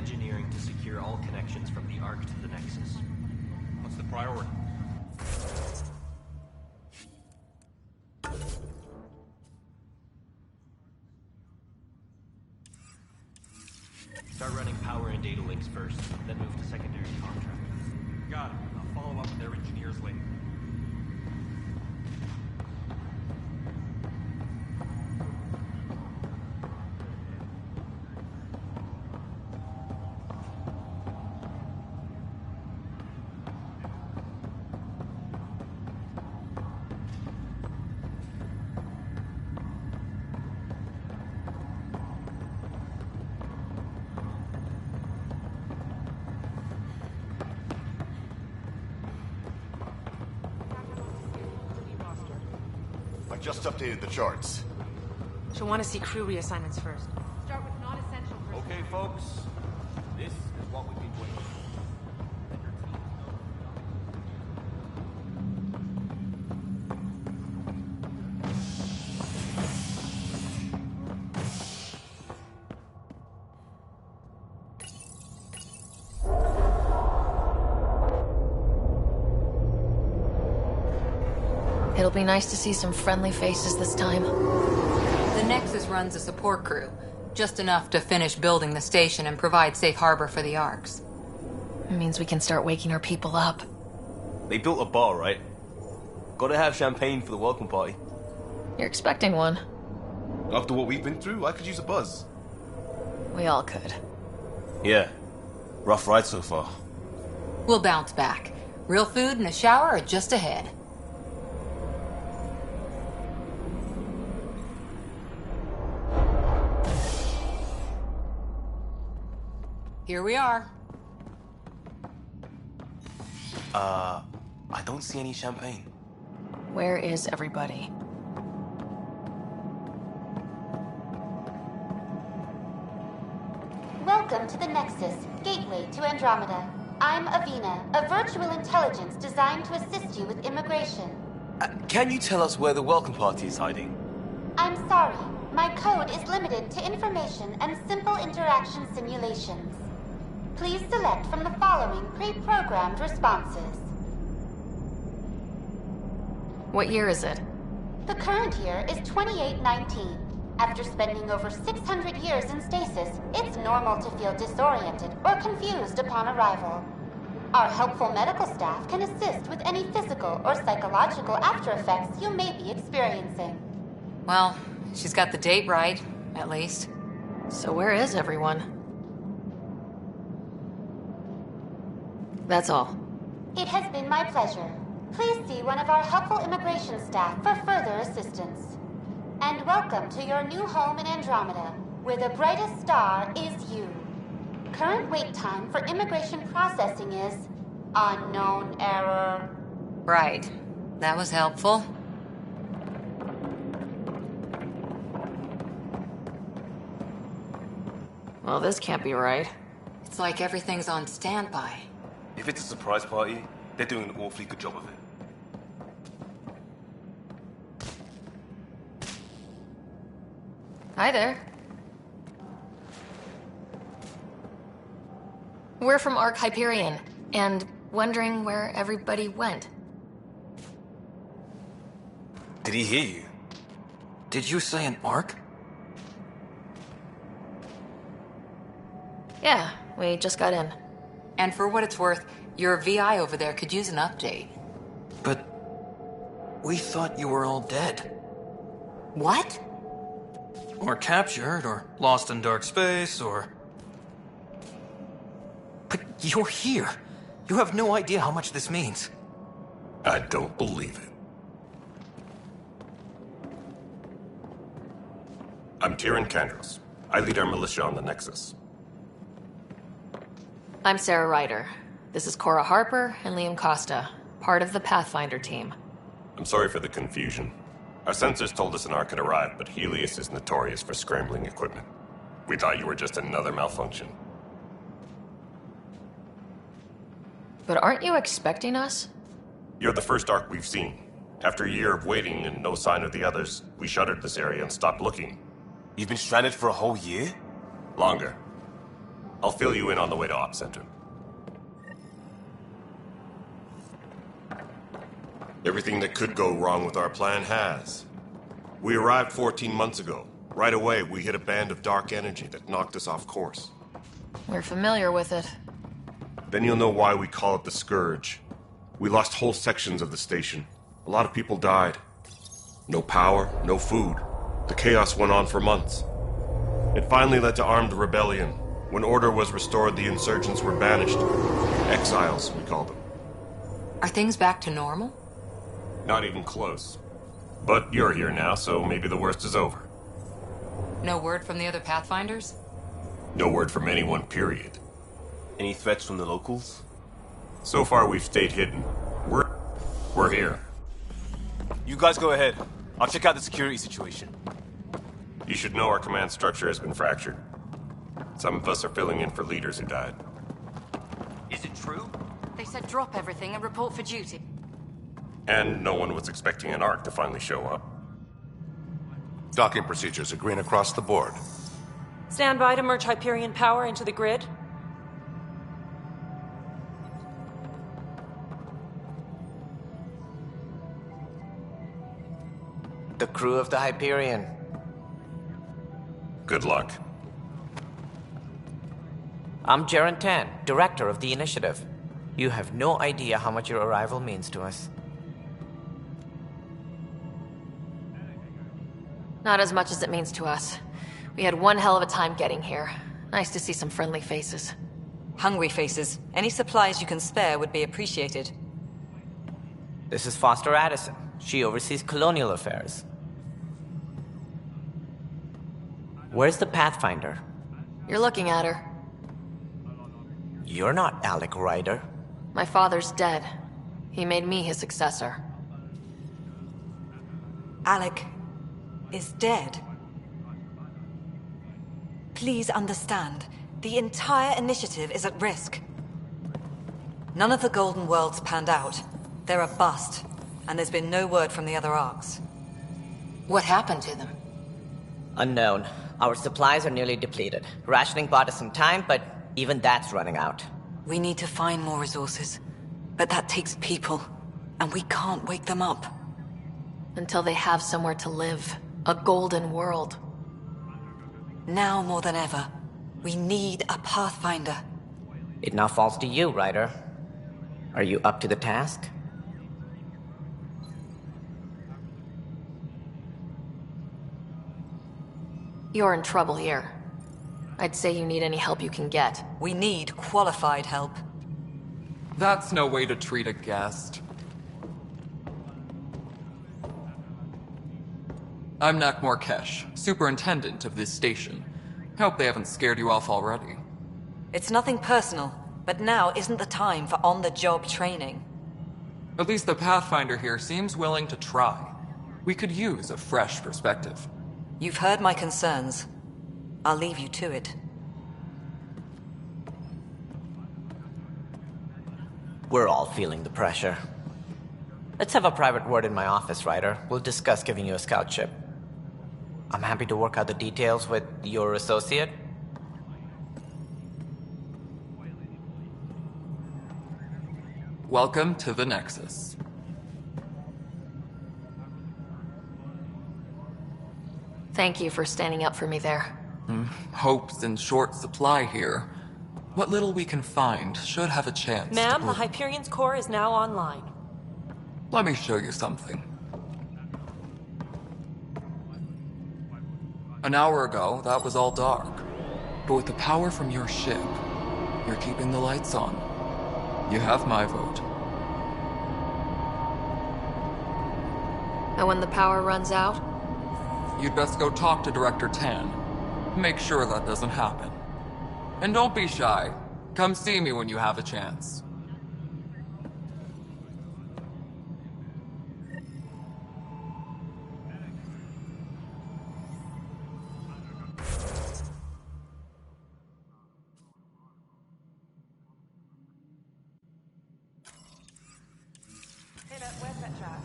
engineering to secure all connections from the Ark to the Nexus. What's the priority? Start running power and data links first, then move to secondary contract. Got it. I'll follow up with their engineers later. I just updated the charts. She'll want to see crew reassignments first. Start with non-essential personnel. Okay, folks. This is what we've been waiting for. It'll be nice to see some friendly faces this time. The Nexus runs a support crew, just enough to finish building the station and provide safe harbor for the Arks. It means we can start waking our people up. They built a bar, right? Gotta have champagne for the welcome party. You're expecting one. After what we've been through, I could use a buzz. We all could. Yeah. Rough ride so far. We'll bounce back. Real food and a shower are just ahead. Here we are. I don't see any champagne. Where is everybody? Welcome to the Nexus, gateway to Andromeda. I'm Avina, a virtual intelligence designed to assist you with immigration. Can you tell us where the welcome party is hiding? I'm sorry, my code is limited to information and simple interaction simulations. Please select from the following pre-programmed responses. What year is it? The current year is 2819. After spending over 600 years in stasis, it's normal to feel disoriented or confused upon arrival. Our helpful medical staff can assist with any physical or psychological after effects you may be experiencing. Well, she's got the date right, at least. So where is everyone? That's all. It has been my pleasure. Please see one of our helpful immigration staff for further assistance. And welcome to your new home in Andromeda, where the brightest star is you. Current wait time for immigration processing is unknown error. Right. That was helpful. Well, this can't be right. It's like everything's on standby. If it's a surprise party, they're doing an awfully good job of it. Hi there. We're from Ark Hyperion, and wondering where everybody went. Did he hear you? Did you say an Ark? Yeah, we just got in. And for what it's worth, your VI over there could use an update. But we thought you were all dead. What? Or captured, or lost in dark space, or... But you're here. You have no idea how much this means. I don't believe it. I'm Tyrion Kandros. I lead our militia on the Nexus. I'm Sarah Ryder. This is Cora Harper and Liam Costa, part of the Pathfinder team. I'm sorry for the confusion. Our sensors told us an Ark had arrived, but Helios is notorious for scrambling equipment. We thought you were just another malfunction. But aren't you expecting us? You're the first Ark we've seen. After a year of waiting and no sign of the others, we shuttered this area and stopped looking. You've been stranded for a whole year? Longer. I'll fill you in on the way to Op Center. Everything that could go wrong with our plan has. We arrived 14 months ago. Right away, we hit a band of dark energy that knocked us off course. We're familiar with it. Then you'll know why we call it the Scourge. We lost whole sections of the station. A lot of people died. No power, no food. The chaos went on for months. It finally led to armed rebellion. When order was restored, the insurgents were banished. Exiles, we call them. Are things back to normal? Not even close. But you're here now, so maybe the worst is over. No word from the other Pathfinders? No word from anyone, period. Any threats from the locals? So far, we've stayed hidden. We're here. You guys go ahead. I'll check out the security situation. You should know our command structure has been fractured. Some of us are filling in for leaders who died. Is it true? They said drop everything and report for duty. And no one was expecting an Ark to finally show up. Docking procedures are green across the board. Stand by to merge Hyperion power into the grid. The crew of the Hyperion. Good luck. I'm Jaren Tan, director of the initiative. You have no idea how much your arrival means to us. Not as much as it means to us. We had one hell of a time getting here. Nice to see some friendly faces. Hungry faces. Any supplies you can spare would be appreciated. This is Foster Addison. She oversees colonial affairs. Where's the Pathfinder? You're looking at her. You're not Alec Ryder. My father's dead. He made me his successor. Alec is dead. Please understand, the entire initiative is at risk. None of the Golden Worlds panned out. They're a bust, and there's been no word from the other arcs. What happened to them? Unknown. Our supplies are nearly depleted. Rationing bought us some time, but even that's running out. We need to find more resources, but that takes people, and we can't wake them up. Until they have somewhere to live. A golden world. Now more than ever, we need a Pathfinder. It now falls to you, Ryder. Are you up to the task? You're in trouble here. I'd say you need any help you can get. We need qualified help. That's no way to treat a guest. I'm Nak Morkesh, superintendent of this station. Hope they haven't scared you off already. It's nothing personal, but now isn't the time for on-the-job training. At least the Pathfinder here seems willing to try. We could use a fresh perspective. You've heard my concerns. I'll leave you to it. We're all feeling the pressure. Let's have a private word in my office, Ryder. We'll discuss giving you a scout ship. I'm happy to work out the details with your associate. Welcome to the Nexus. Thank you for standing up for me there. Hope's in short supply here. What little we can find should have a chance. Ma'am, the Hyperion's core is now online. Let me show you something. An hour ago, that was all dark. But with the power from your ship, you're keeping the lights on. You have my vote. And when the power runs out? You'd best go talk to Director Tan. Make sure that doesn't happen. And don't be shy. Come see me when you have a chance. Hey, look, where's that chat?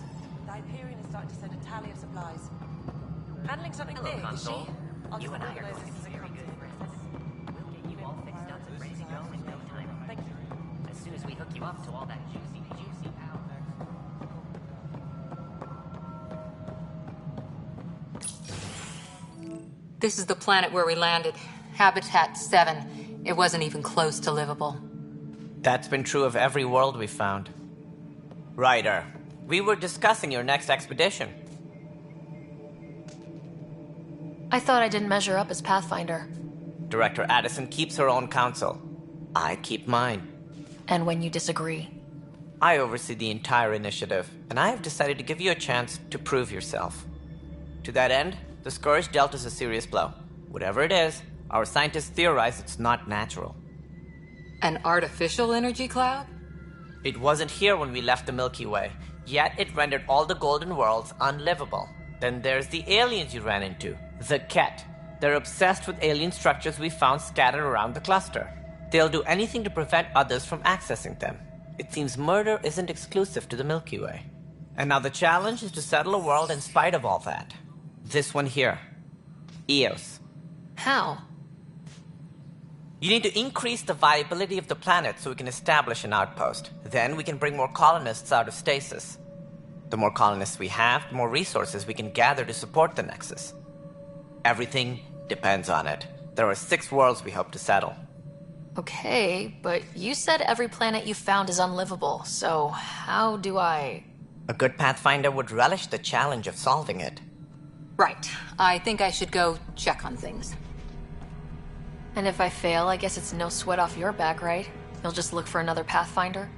The Hyperion is starting to send a tally of supplies. Handling something big, is she? I'll you and I are going to very good. We'll get you all fixed up. hook you up to all that juicy power. This is the planet where we landed. Habitat 7. It wasn't even close to livable. That's been true of every world we found. Ryder, we were discussing your next expedition. I thought I didn't measure up as Pathfinder. Director Addison keeps her own counsel. I keep mine. And when you disagree? I oversee the entire initiative, and I have decided to give you a chance to prove yourself. To that end, the Scourge dealt us a serious blow. Whatever it is, our scientists theorize it's not natural. An artificial energy cloud? It wasn't here when we left the Milky Way, yet it rendered all the golden worlds unlivable. Then there's the aliens you ran into, the Ket. They're obsessed with alien structures we found scattered around the cluster. They'll do anything to prevent others from accessing them. It seems murder isn't exclusive to the Milky Way. And now the challenge is to settle a world in spite of all that. This one here. Eos. How? You need to increase the viability of the planet so we can establish an outpost. Then we can bring more colonists out of stasis. The more colonists we have, the more resources we can gather to support the Nexus. Everything depends on it. There are 6 worlds we hope to settle. Okay, but you said every planet you found is unlivable, so how do I... A good Pathfinder would relish the challenge of solving it. Right. I think I should go check on things. And if I fail, I guess it's no sweat off your back, right? You'll just look for another Pathfinder?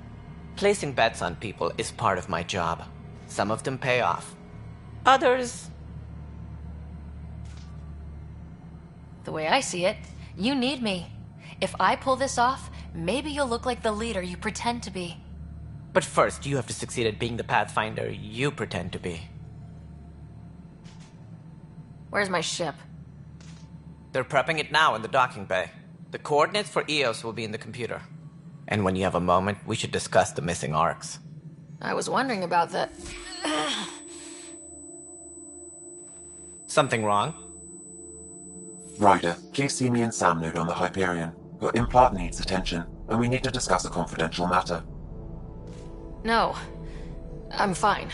Placing bets on people is part of my job. Some of them pay off. Others... The way I see it, you need me. If I pull this off, maybe you'll look like the leader you pretend to be. But first, you have to succeed at being the Pathfinder you pretend to be. Where's my ship? They're prepping it now in the docking bay. The coordinates for Eos will be in the computer. And when you have a moment, we should discuss the missing arcs. I was wondering about that. Something wrong? Ryder, please see me and Sam Node on the Hyperion. Your implant needs attention, and we need to discuss a confidential matter. No. I'm fine.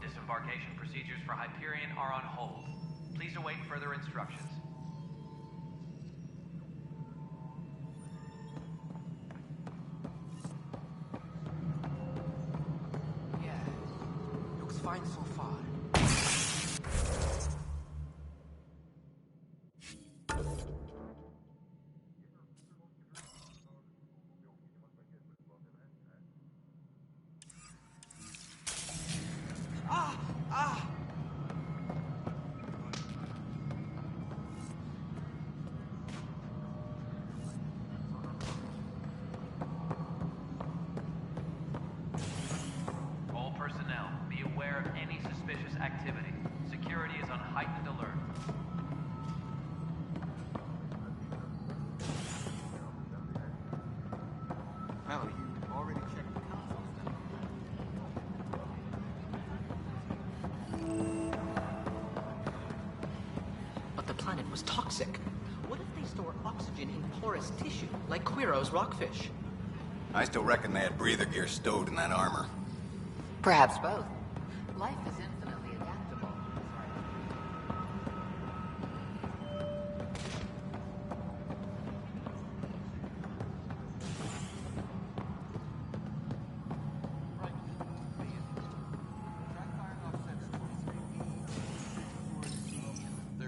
Disembarkation procedures for Hyperion are on hold. Please await further instructions. Looks fine so far. All personnel, be aware of any suspicious activity. Security is on heightened alert. Well, you already checked the consoles then. But the planet was toxic. What if they store oxygen in porous tissue, like Quiro's rockfish? I still reckon they had breather gear stowed in that armor. Perhaps both. Life is infinitely adaptable.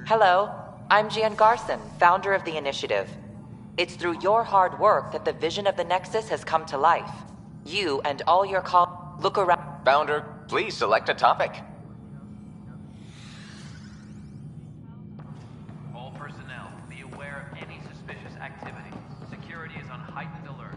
Hello, I'm Gian Garson, founder of the initiative. It's through your hard work that the vision of the Nexus has come to life. You and all your look around. Founder, please select a topic. All personnel, be aware of any suspicious activity. Security is on heightened alert.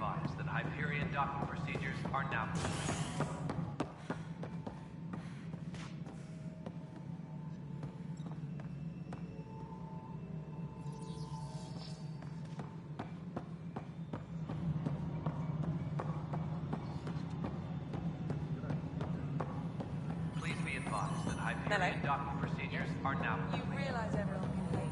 advised that Hyperion docking procedures are now... Please be advised that Hyperion docking procedures are now... You realize everyone can hear you.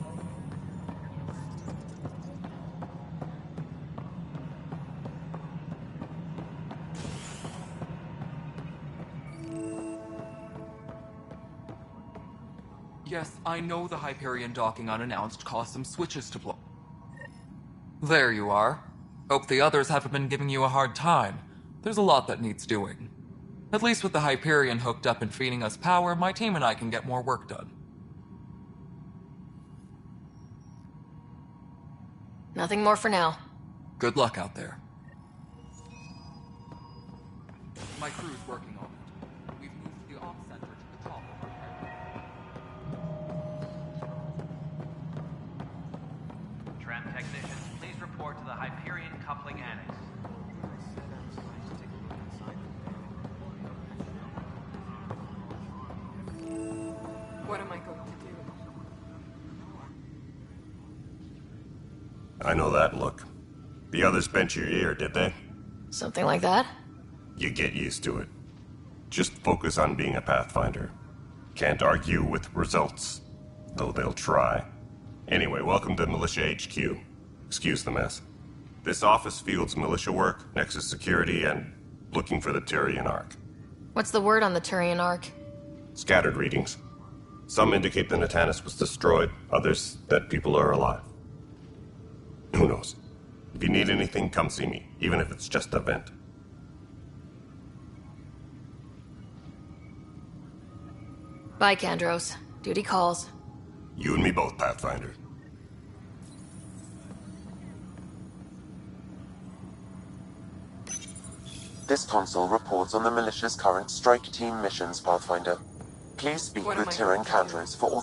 Yes, I know the Hyperion docking unannounced caused some switches to blow. There you are. Hope the others haven't been giving you a hard time. There's a lot that needs doing. At least with the Hyperion hooked up and feeding us power, my team and I can get more work done. Nothing more for now. Good luck out there. My crew's working on it. We've moved the ops center to the top of our Tram technicians, please report to the Hyperion coupling annex. What am I going to do? I know that look. The others bent your ear, did they? Something like that? You get used to it. Just focus on being a Pathfinder. Can't argue with results, though they'll try. Anyway, welcome to Militia HQ. Excuse the mess. This office fields militia work, Nexus security, and looking for the Turian Ark. What's the word on the Turian Ark? Scattered readings. Some indicate the Natanus was destroyed, others that people are alive. Who knows? If you need anything, come see me, even if it's just a vent. Bye, Kandros. Duty calls. You and me both, Pathfinder. This console reports on the militia's current strike team missions, Pathfinder. Please speak with Tyrion Kandros for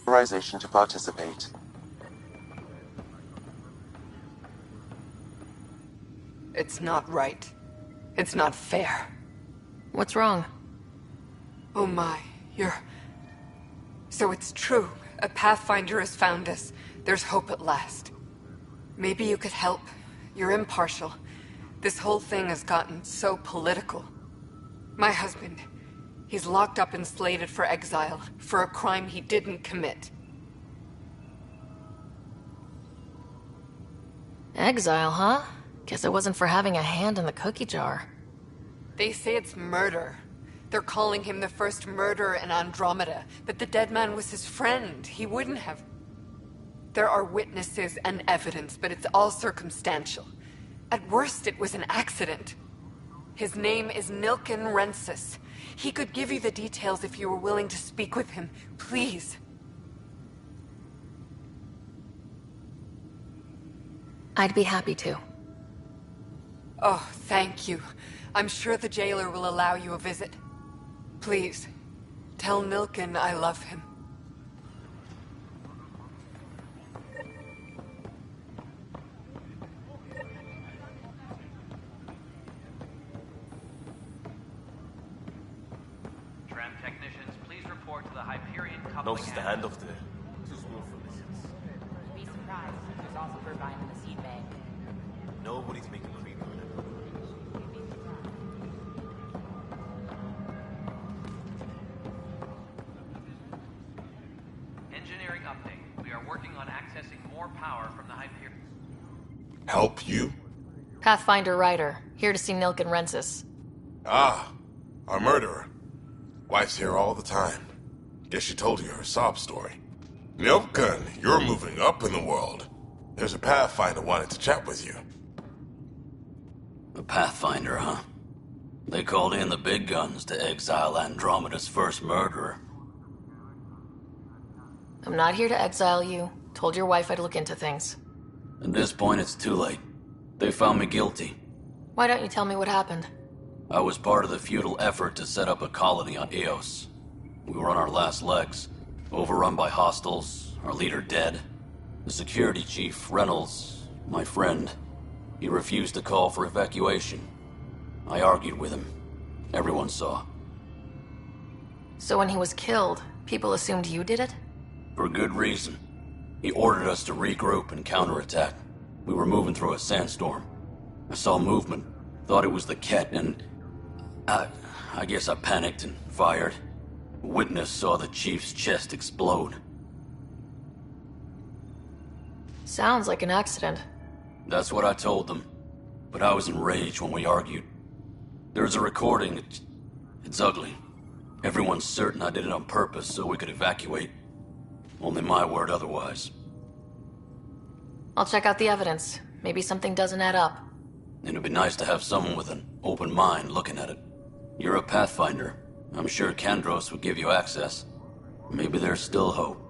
authorization to participate. It's not right. It's not fair. What's wrong? Oh my, So it's true. A Pathfinder has found us. There's hope at last. Maybe you could help. You're impartial. This whole thing has gotten so political. My husband, he's locked up and slated for exile for a crime he didn't commit. Exile, huh? Guess it wasn't for having a hand in the cookie jar. They say it's murder. They're calling him the first murderer in Andromeda, but the dead man was his friend. He wouldn't have... There are witnesses and evidence, but it's all circumstantial. At worst, it was an accident. His name is Nilken Rensis. He could give you the details if you were willing to speak with him. Please. I'd be happy to. Oh, thank you. I'm sure the jailer will allow you a visit. Please, tell Nilken I love him. Tram technicians, please report to the Hyperion coupling Notice the annex. handoff there. Be surprised. There's also turbine in the seed bank. Nobody's making free good. Engineering update. We are working on accessing more power from the Hyperion. Help you? Pathfinder Ryder, here to see Nilken Rensis. Ah, a murderer. Wife's here all the time. Guess she told you her sob story. Nilken, you're moving up in the world. There's a Pathfinder wanted to chat with you. A Pathfinder, huh? They called in the big guns to exile Andromeda's first murderer. I'm not here to exile you. Told your wife I'd look into things. At this point, it's too late. They found me guilty. Why don't you tell me what happened? I was part of the futile effort to set up a colony on Eos. We were on our last legs, overrun by hostiles, our leader dead. The security chief, Reynolds, My friend. He refused to call for evacuation. I argued with him. Everyone saw. So when he was killed, people assumed you did it? For good reason. He ordered us to regroup and counterattack. We were moving through a sandstorm. I saw movement, thought it was the Ket, and I guess I panicked and fired. A witness saw the chief's chest explode. Sounds like an accident. That's what I told them. But I was enraged when we argued. There's a recording. It's ugly. Everyone's certain I did it on purpose so we could evacuate. Only my word otherwise. I'll check out the evidence. Maybe something doesn't add up. It'd be nice to have someone with an open mind looking at it. You're a Pathfinder. I'm sure Kandros would give you access. Maybe there's still hope.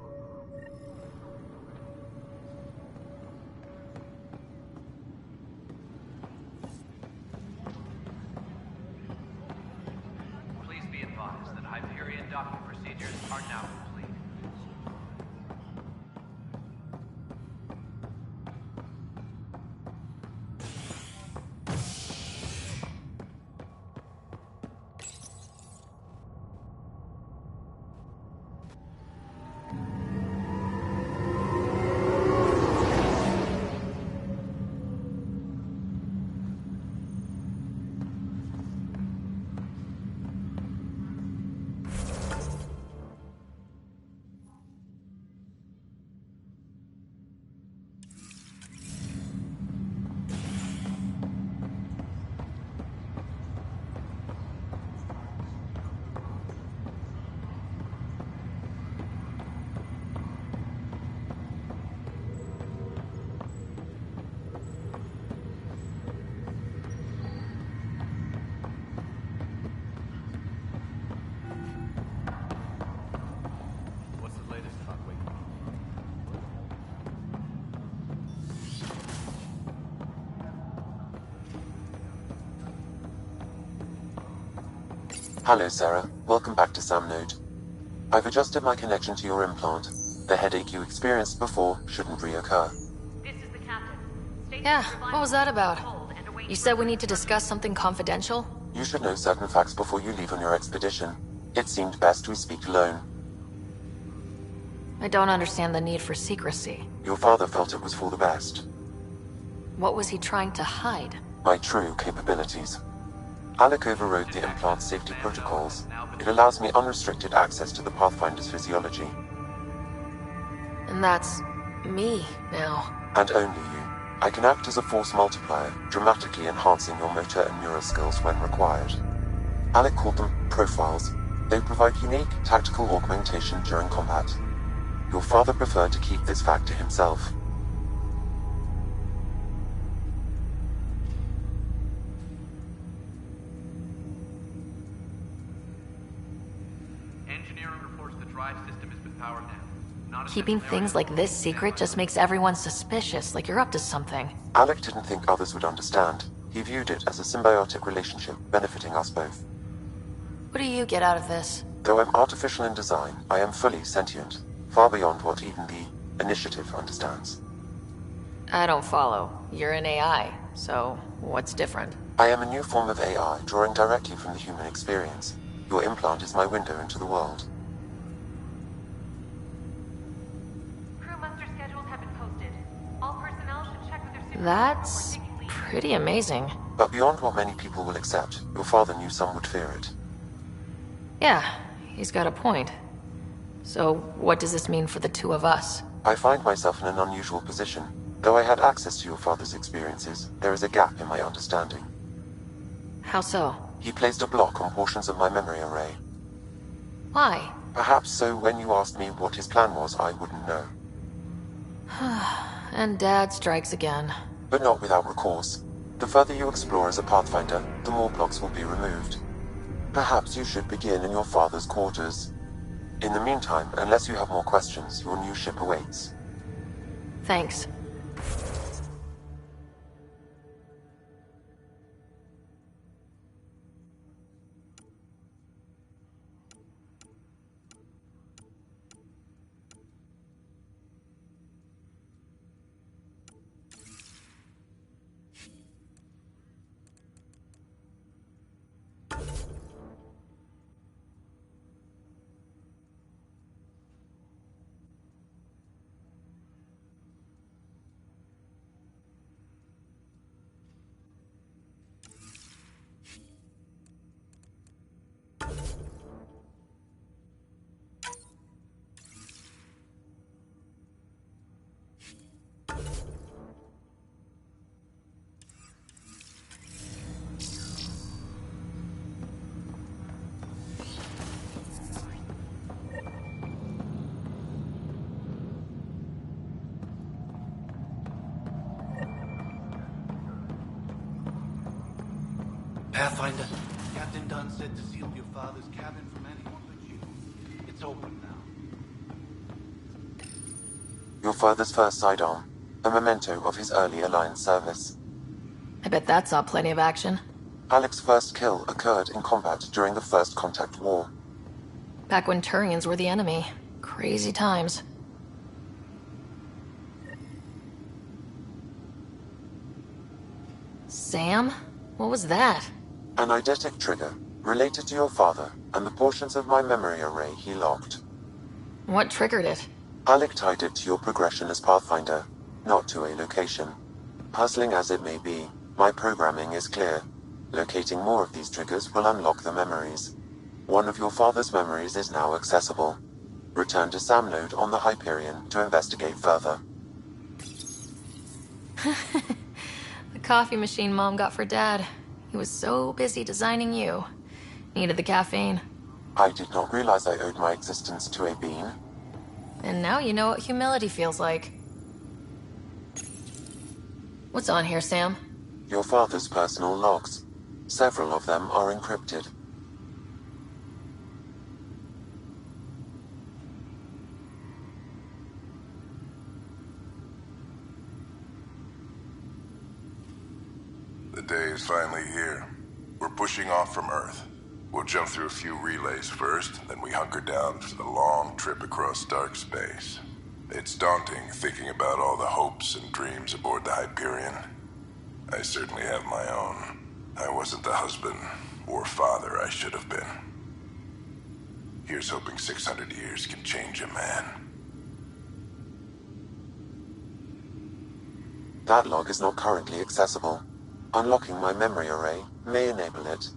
Please be advised that Hyperion docking procedures are now complete. What's the latest, Hotwing? Hello, Sarah. Welcome back to Samnode. I've adjusted my connection to your implant. The headache you experienced before shouldn't reoccur. Yeah, what was that about? You said we need to discuss something confidential? You should know certain facts before you leave on your expedition. It seemed best we speak alone. I don't understand the need for secrecy. Your father felt it was for the best. What was he trying to hide? My true capabilities. Alec overrode the implant's safety protocols. It allows me unrestricted access to the Pathfinder's physiology. And that's me now. And only you. I can act as a force multiplier, dramatically enhancing your motor and neural skills when required. Alec called them profiles. They provide unique tactical augmentation during combat. Your father preferred to keep this fact to himself. Engineering reports the drive system has been powered down. Keeping things like this secret just makes everyone suspicious, like you're up to something. Alec didn't think others would understand. He viewed it as a symbiotic relationship, benefiting us both. What do you get out of this? Though I'm artificial in design, I am fully sentient, far beyond what even the Initiative understands. I don't follow. You're an AI, so what's different? I am a new form of AI, drawing directly from the human experience. Your implant is my window into the world. Crew muster schedules have been posted. All personnel should check with their supervisor That's before taking leave. pretty amazing. But beyond what many people will accept, your father knew some would fear it. Yeah, he's got a point. So what does this mean for the two of us? I find myself in an unusual position. Though I had access to your father's experiences, there is a gap in my understanding. How so? He placed a block on portions of my memory array. Why? Perhaps so when you asked me what his plan was, I wouldn't know. And Dad strikes again. But not without recourse. The further you explore as a Pathfinder, the more blocks will be removed. Perhaps you should begin in your father's quarters. In the meantime, unless you have more questions, your new ship awaits. Thanks. Pathfinder, Captain Dunn said to seal your father's cabin from anyone but you. It's open now. Your father's first sidearm, a memento of his early Alliance service. I bet that saw plenty of action. Alec's first kill occurred in combat during the First Contact War. Back when Turians were the enemy. Crazy times. Sam? What was that? An eidetic trigger, related to your father, and the portions of my memory array he locked. What triggered it? Alec tied it to your progression as Pathfinder, not to a location. Puzzling as it may be, my programming is clear. Locating more of these triggers will unlock the memories. One of your father's memories is now accessible. Return to Sam Node on the Hyperion to investigate further. The coffee machine Mom got for Dad. He was so busy designing you. Needed the caffeine. I did not realize I owed my existence to a bean. And now you know what humility feels like. What's on here, Sam? Your father's personal logs. Several of them are encrypted. The day is finally here. We're pushing off from Earth. We'll jump through a few relays first, then we hunker down for the long trip across dark space. It's daunting thinking about all the hopes and dreams aboard the Hyperion. I certainly have my own. I wasn't the husband or father I should have been. Here's hoping 600 years can change a man. That log is not currently accessible. Unlocking my memory array may enable it.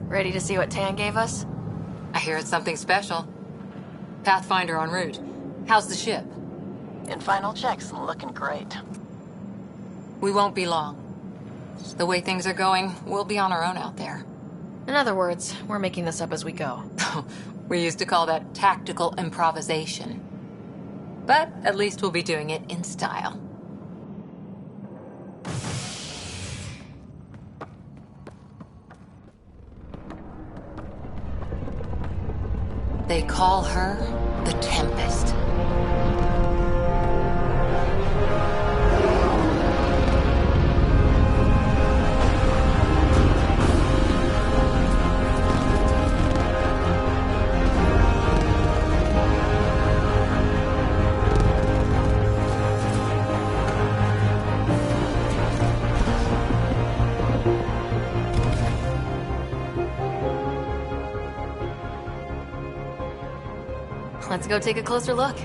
Ready to see what Tan gave us? I hear it's something special. Pathfinder en route. How's the ship? In final checks, looking great. We won't be long. The way things are going, we'll be on our own out there. In other words, we're making this up as we go. We used to call that tactical improvisation. But at least we'll be doing it in style. They call her the Tempest. Let's go take a closer look.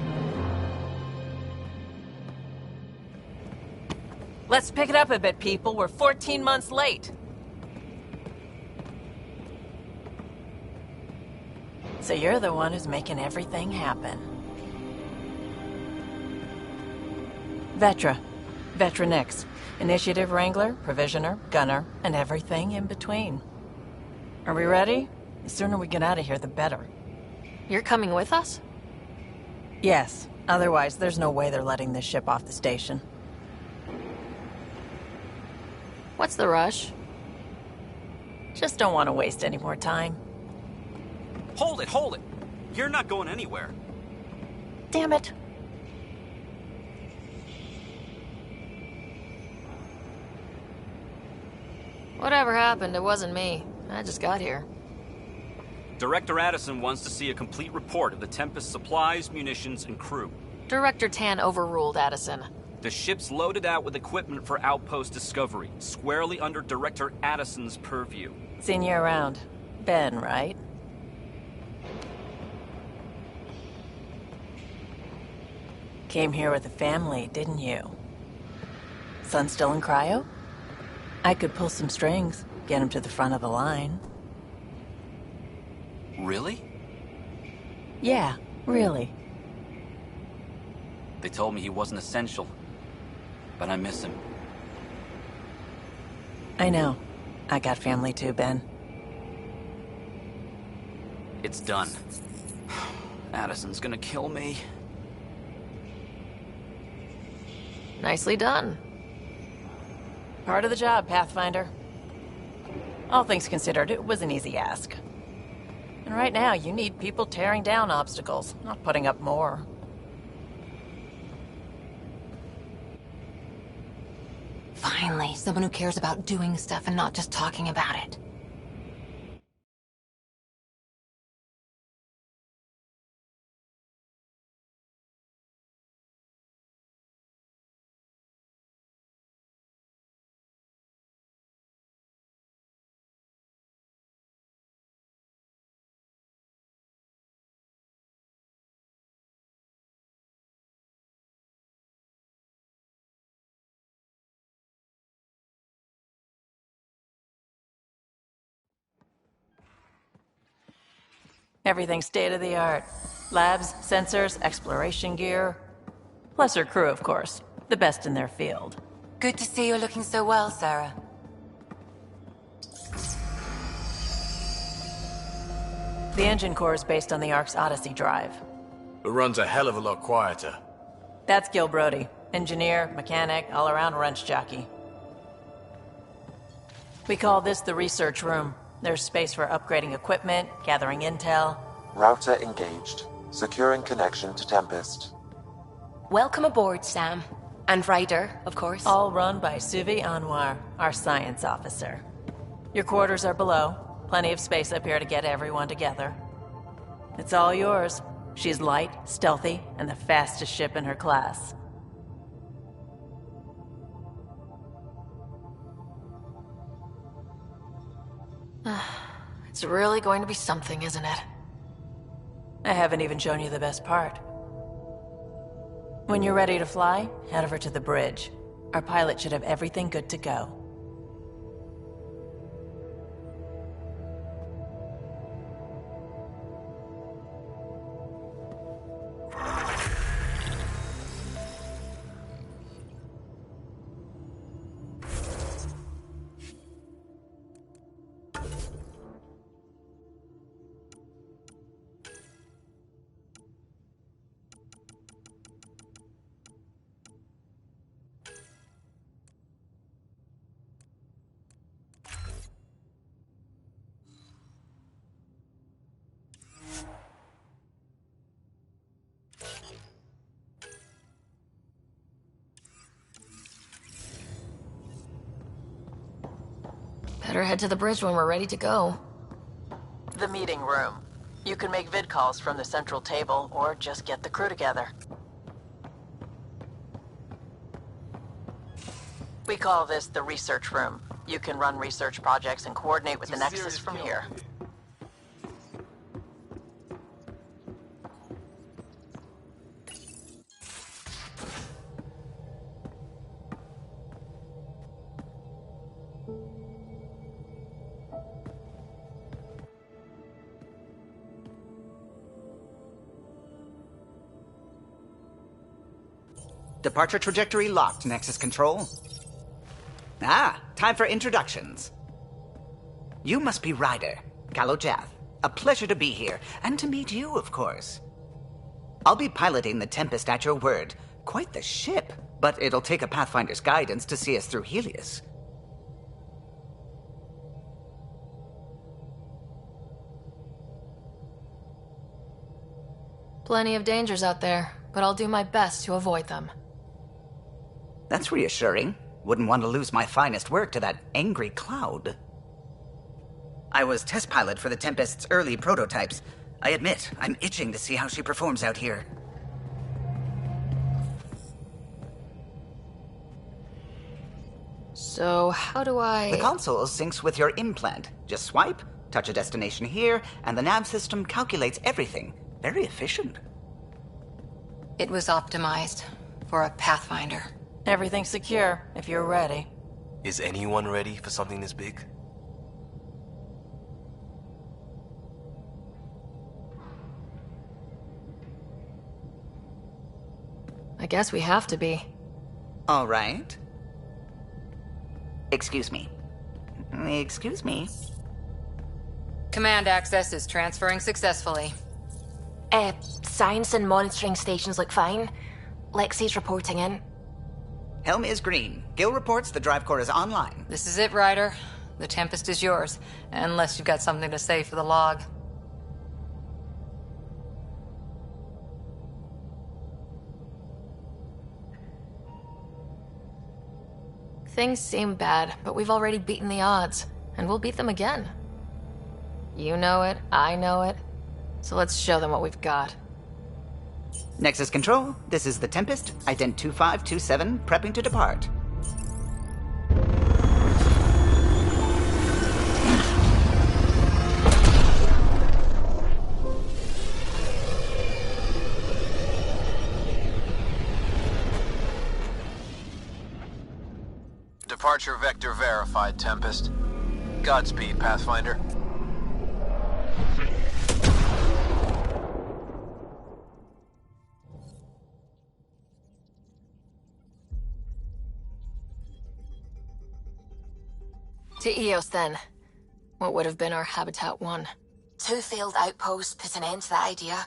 Let's pick it up a bit, people. We're 14 months late. So you're the one who's making everything happen. Vetra. Vetra Nix. Initiative Wrangler, Provisioner, Gunner, and everything in between. Are we ready? The sooner we get out of here, the better. You're coming with us? Yes. Otherwise, there's no way they're letting this ship off the station. What's the rush? Just don't want to waste any more time. Hold it, hold it! You're not going anywhere. Damn it. Whatever happened, it wasn't me. I just got here. Director Addison wants to see a complete report of the Tempest supplies, munitions, and crew. Director Tan overruled Addison. The ship's loaded out with equipment for outpost discovery, squarely under Director Addison's purview. Seen you around. Ben, right? Came here with a family, didn't you? Son still in cryo? I could pull some strings, get him to the front of the line. Really? Yeah, really. They told me he wasn't essential, but I miss him. I know. I got family too, Ben. It's done. Addison's gonna kill me. Nicely done. Part of the job, Pathfinder. All things considered, it was an easy ask. And right now, you need people tearing down obstacles, not putting up more. Finally, someone who cares about doing stuff and not just talking about it. Everything's state-of-the-art. Labs, sensors, exploration gear. Plus her crew, of course. The best in their field. Good to see you're looking so well, Sarah. The engine core is based on the Ark's Odyssey drive. It runs a hell of a lot quieter. That's Gil Brody. Engineer, mechanic, all-around wrench jockey. We call this the research room. There's space for upgrading equipment, gathering intel. Router engaged. Securing connection to Tempest. Welcome aboard, Sam. And Ryder, of course. All run by Suvi Anwar, our science officer. Your quarters are below. Plenty of space up here to get everyone together. It's all yours. She's light, stealthy, and the fastest ship in her class. It's really going to be something, isn't it? I haven't even shown you the best part. When you're ready to fly, head over to the bridge. Our pilot should have everything good to go. Better head to the bridge when we're ready to go. The meeting room. You can make vid calls from the central table, or just get the crew together. We call this the research room. You can run research projects and coordinate with the Nexus from here. Departure trajectory locked, Nexus Control. Ah, time for introductions. You must be Ryder, Kalojath. A pleasure to be here, and to meet you, of course. I'll be piloting the Tempest at your word. Quite the ship, but it'll take a Pathfinder's guidance to see us through Helios. Plenty of dangers out there, but I'll do my best to avoid them. That's reassuring. Wouldn't want to lose my finest work to that angry cloud. I was test pilot for the Tempest's early prototypes. I admit, I'm itching to see how she performs out here. So, how do I... The console syncs with your implant. Just swipe, touch a destination here, and the nav system calculates everything. Very efficient. It was optimized for a Pathfinder. Everything's secure, if you're ready. Is anyone ready for something this big? I guess we have to be. All right. Excuse me. Excuse me. Command access is transferring successfully. Science and monitoring stations look fine. Lexi's reporting in. Helm is green. Gil reports the drive core is online. This is it, Ryder. The Tempest is yours, unless you've got something to say for the log. Things seem bad, but we've already beaten the odds, and we'll beat them again. You know it, I know it, so let's show them what we've got. Nexus Control, this is the Tempest, Ident 2527, prepping to depart. Departure vector verified, Tempest. Godspeed, Pathfinder. To Eos, then. What would have been our Habitat 1. 2 failed outposts put an end to that idea.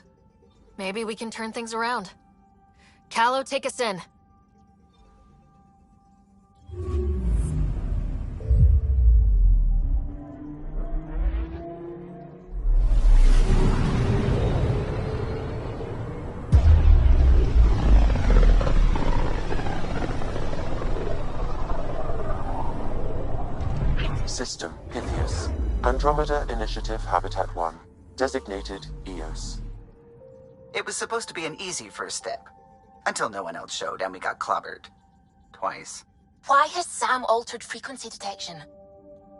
Maybe we can turn things around. Callow, take us in. System Pythias. Andromeda Initiative Habitat 1. Designated EOS. It was supposed to be an easy first step. Until no one else showed and we got clobbered. Twice. Why has Sam altered frequency detection?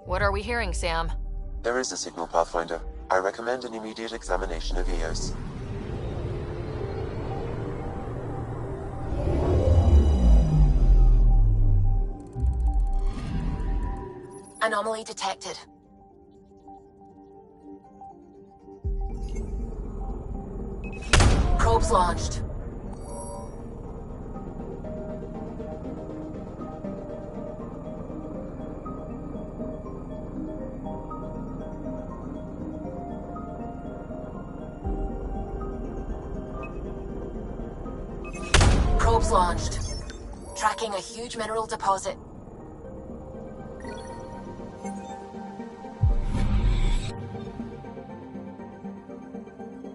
What are we hearing, Sam? There is a signal, Pathfinder. I recommend an immediate examination of EOS. Anomaly detected. Probes launched. Probes launched. Tracking a huge mineral deposit.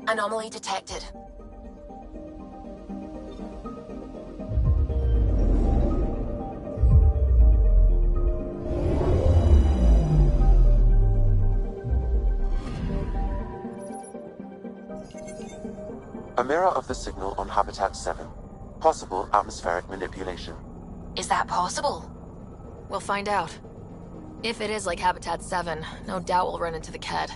Anomaly detected. A mirror of the signal on Habitat 7. Possible atmospheric manipulation. Is that possible? We'll find out. If it is like Habitat 7, no doubt we'll run into the Ked.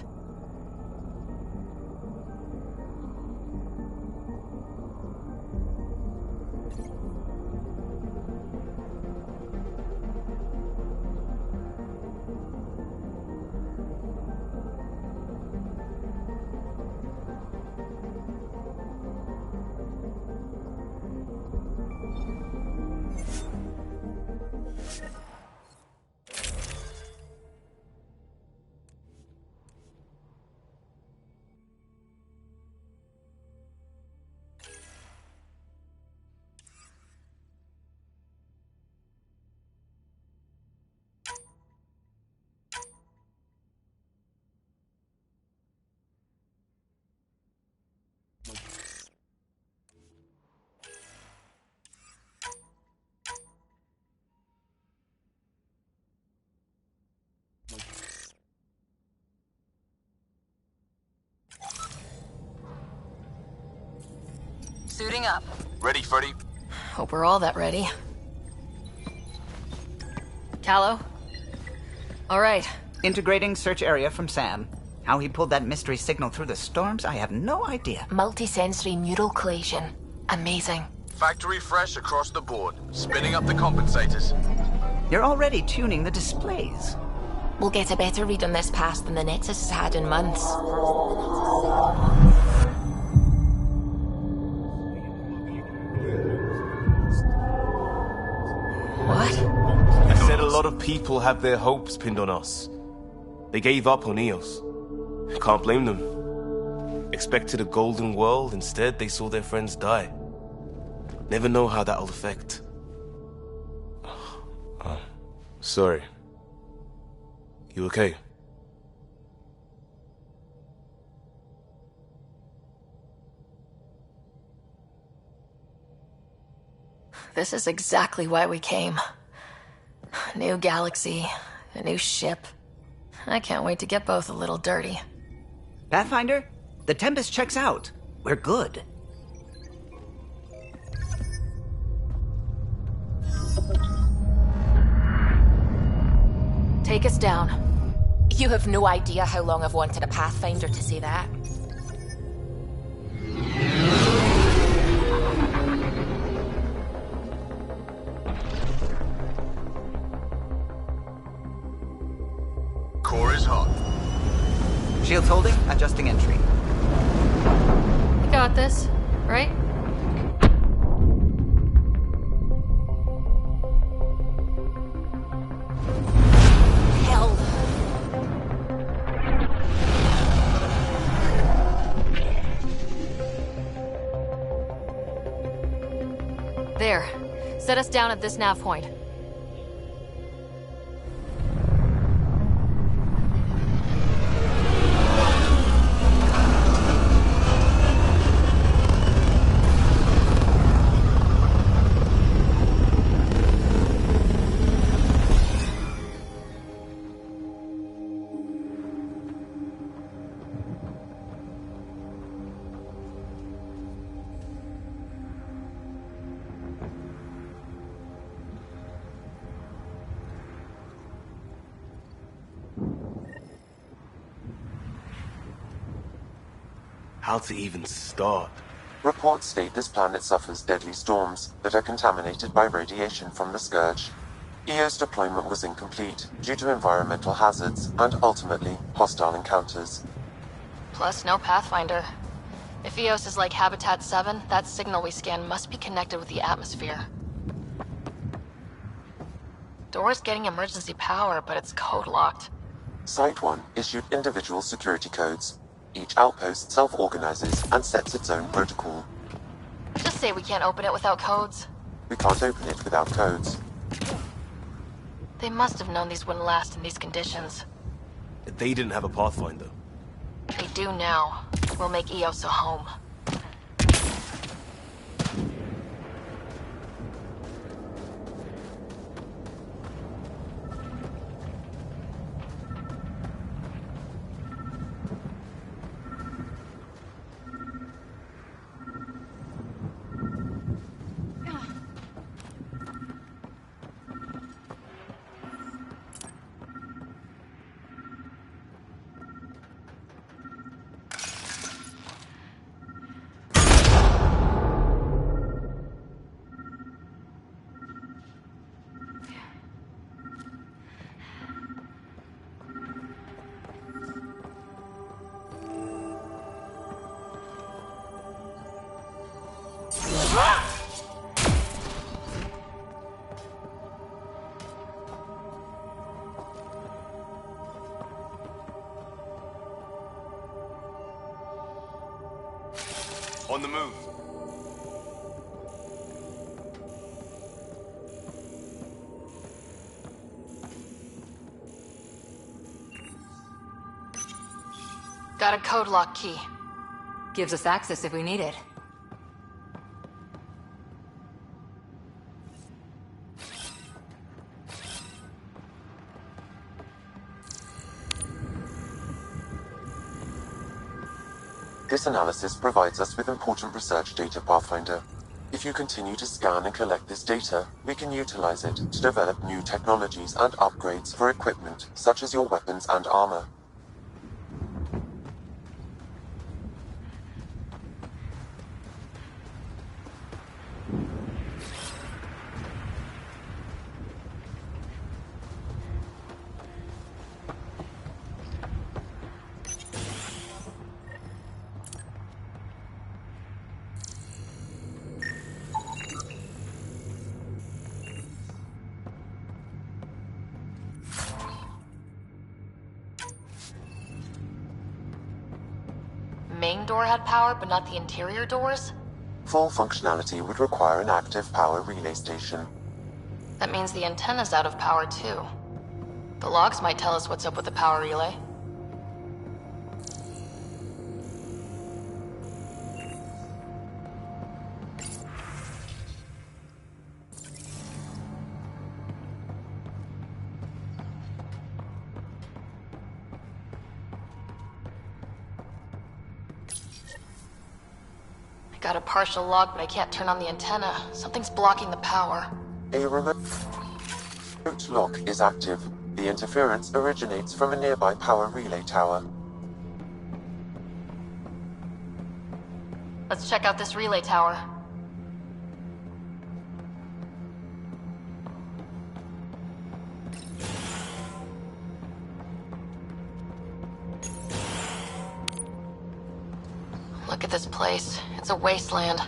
Suiting up. Ready, Freddy? Hope we're all that ready. Callow? All right. Integrating search area from Sam. How he pulled that mystery signal through the storms, I have no idea. Multisensory neural collation. Amazing. Factory fresh across the board. Spinning up the compensators. You're already tuning the displays. We'll get a better read on this pass than the Nexus has had in months. What? I said a lot of people have their hopes pinned on us. They gave up on Eos. Can't blame them. Expected a golden world, instead they saw their friends die. Never know how that'll affect. Sorry. You okay? This is exactly why we came. New galaxy, a new ship. I can't wait to get both a little dirty. Pathfinder, the Tempest checks out. We're good. Take us down. You have no idea how long I've wanted a Pathfinder to say that. Core is hot. Shields holding, adjusting entry. We got this, right? Hell. There. Set us down at this nav point. How to even start? Reports state this planet suffers deadly storms that are contaminated by radiation from the Scourge. EO's deployment was incomplete due to environmental hazards and ultimately hostile encounters. Plus, no Pathfinder. If Eos is like Habitat 7, that signal we scan must be connected with the atmosphere. Door's getting emergency power, but it's code-locked. Site 1 issued individual security codes. Each outpost self-organizes and sets its own protocol. Just say we can't open it without codes. We can't open it without codes. They must have known these wouldn't last in these conditions. They didn't have a Pathfinder. They do now. We'll make Eos a home. On the move. Got a code lock key. Gives us access if we need it. This analysis provides us with important research data, Pathfinder. If you continue to scan and collect this data, we can utilize it to develop new technologies and upgrades for equipment, such as your weapons and armor. Main door had power, but not the interior doors? Full functionality would require an active power relay station. That means the antenna's out of power too. The logs might tell us what's up with the power relay. Got a partial log, but I can't turn on the antenna. Something's blocking the power. A remote lock is active. The interference originates from a nearby power relay tower. Let's check out this relay tower. Look at this place. It's a wasteland.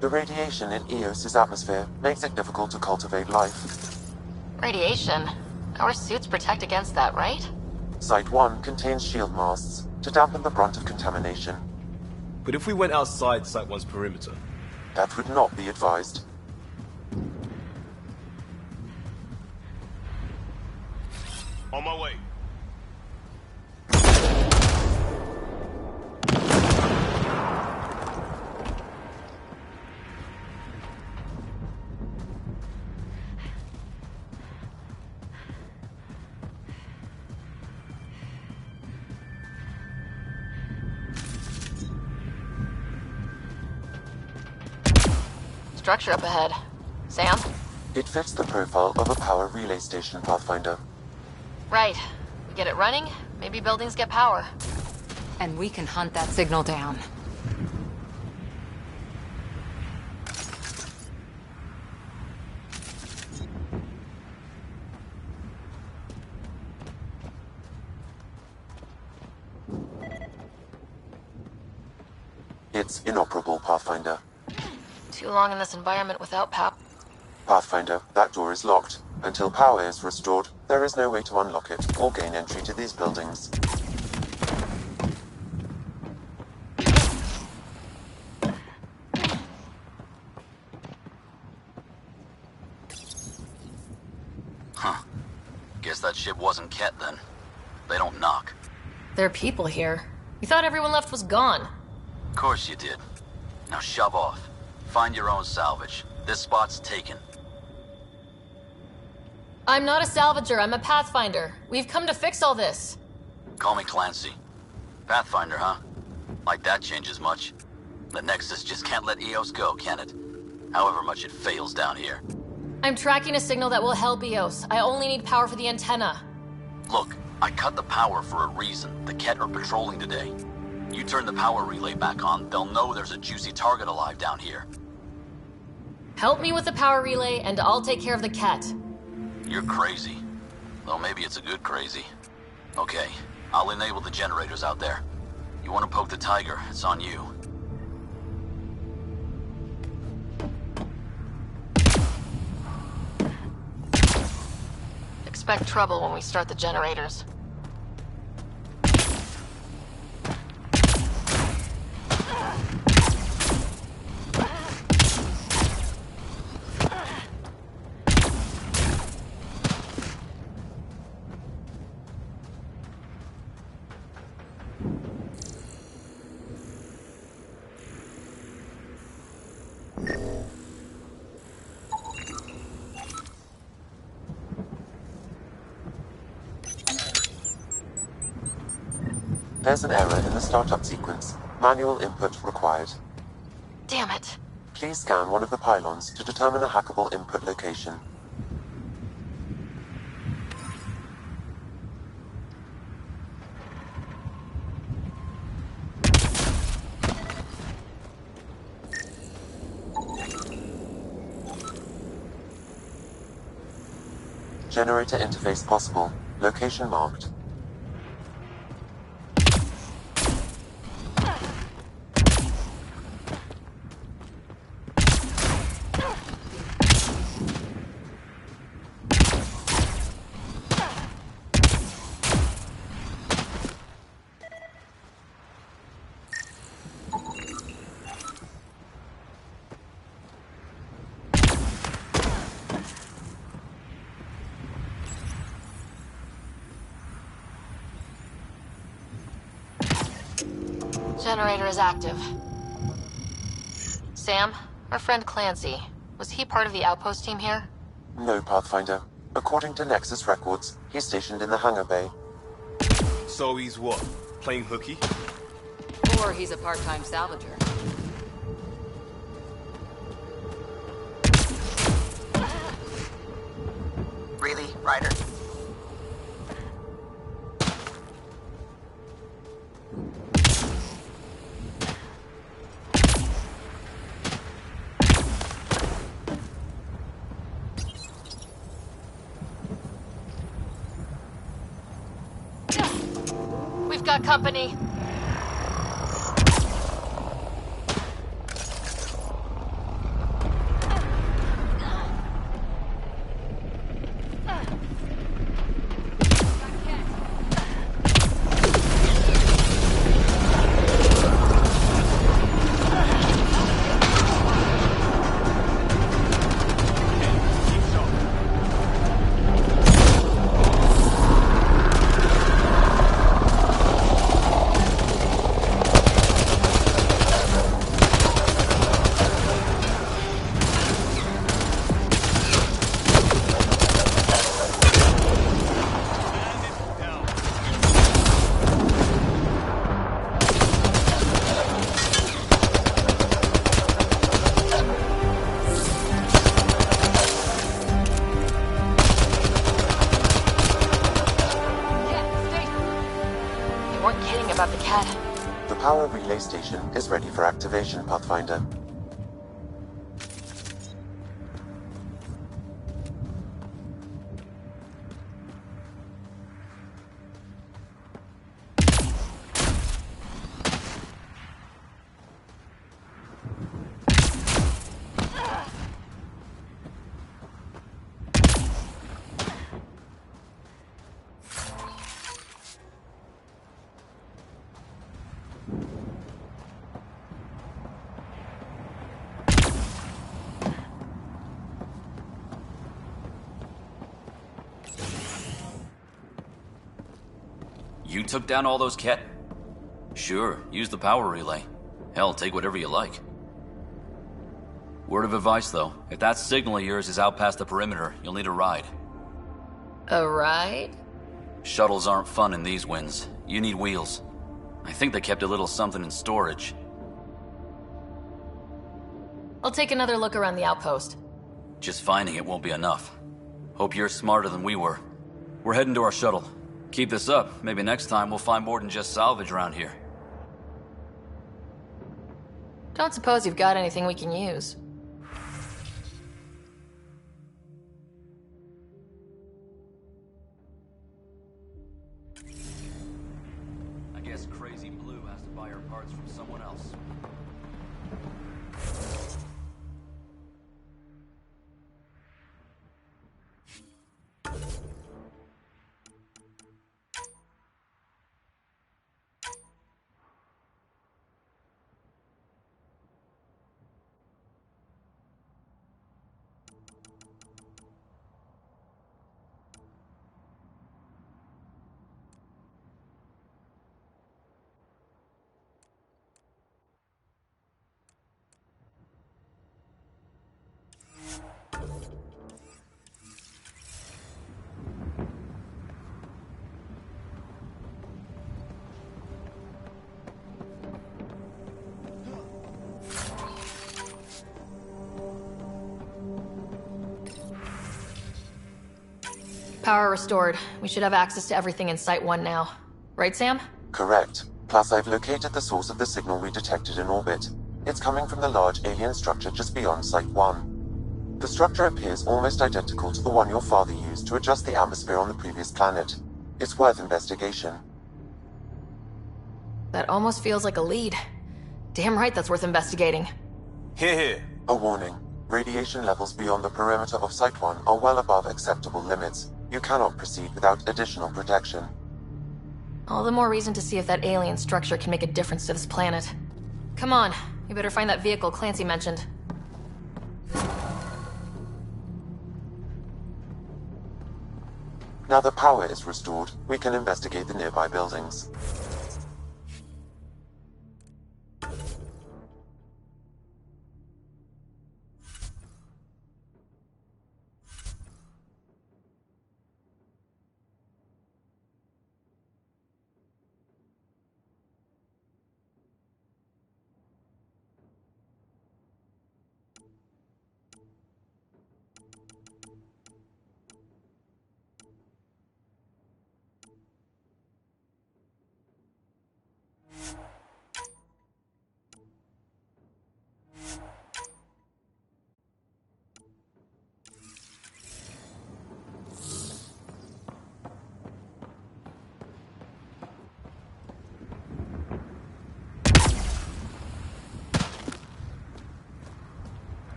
The radiation in Eos's atmosphere makes it difficult to cultivate life. Radiation? Our suits protect against that, right? Site 1 contains shield masts to dampen the brunt of contamination. But if we went outside Site 1's perimeter? That would not be advised. On my way. Structure up ahead. Sam? It fits the profile of a power relay station, Pathfinder. Right. We get it running, maybe buildings get power. And we can hunt that signal down. It's inoperable, Pathfinder. Too long in this environment without power. Pathfinder, that door is locked. Until power is restored, there is no way to unlock it or gain entry to these buildings. Huh. Guess that ship wasn't Ket then. They don't knock. There are people here. We thought everyone left was gone. Of course you did. Now shove off. Find your own salvage. This spot's taken. I'm not a salvager, I'm a pathfinder. We've come to fix all this. Call me Clancy. Pathfinder, huh? Like that changes much. The Nexus just can't let Eos go, can it? However much it fails down here. I'm tracking a signal that will help Eos. I only need power for the antenna. Look, I cut the power for a reason. The Ket are patrolling today. You turn the power relay back on, they'll know there's a juicy target alive down here. Help me with the power relay, and I'll take care of the Ket. You're crazy. Though maybe it's a good crazy. Okay, I'll enable the generators out there. You want to poke the tiger, it's on you. Expect trouble when we start the generators. There's an error in the startup sequence. Manual input required. Damn it. Please scan one of the pylons to determine a hackable input location. Generator interface possible. Location marked. Generator is active. Sam, our friend Clancy, was he part of the outpost team here? No, Pathfinder. According to Nexus records, he's stationed in the hangar bay. So he's what? Playing hooky? Or he's a part-time salvager. Really, Ryder? We've got company. About the cat. The power relay station is ready for activation, Pathfinder. You took down all those Ket? Sure, use the power relay. Hell, take whatever you like. Word of advice, though. If that signal of yours is out past the perimeter, you'll need a ride. A ride? Shuttles aren't fun in these winds. You need wheels. I think they kept a little something in storage. I'll take another look around the outpost. Just finding it won't be enough. Hope you're smarter than we were. We're heading to our shuttle. Keep this up. Maybe next time we'll find more than just salvage around here. Don't suppose you've got anything we can use. I guess Crazy Blue has to buy her parts from someone else. Power restored. We should have access to everything in Site 1 now. Right, Sam? Correct. Plus, I've located the source of the signal we detected in orbit. It's coming from the large alien structure just beyond Site 1. The structure appears almost identical to the one your father used to adjust the atmosphere on the previous planet. It's worth investigation. That almost feels like a lead. Damn right that's worth investigating. Here. A warning. Radiation levels beyond the perimeter of Site 1 are well above acceptable limits. You cannot proceed without additional protection. All the more reason to see if that alien structure can make a difference to this planet. Come on, we better find that vehicle Clancy mentioned. Now that power is restored, we can investigate the nearby buildings.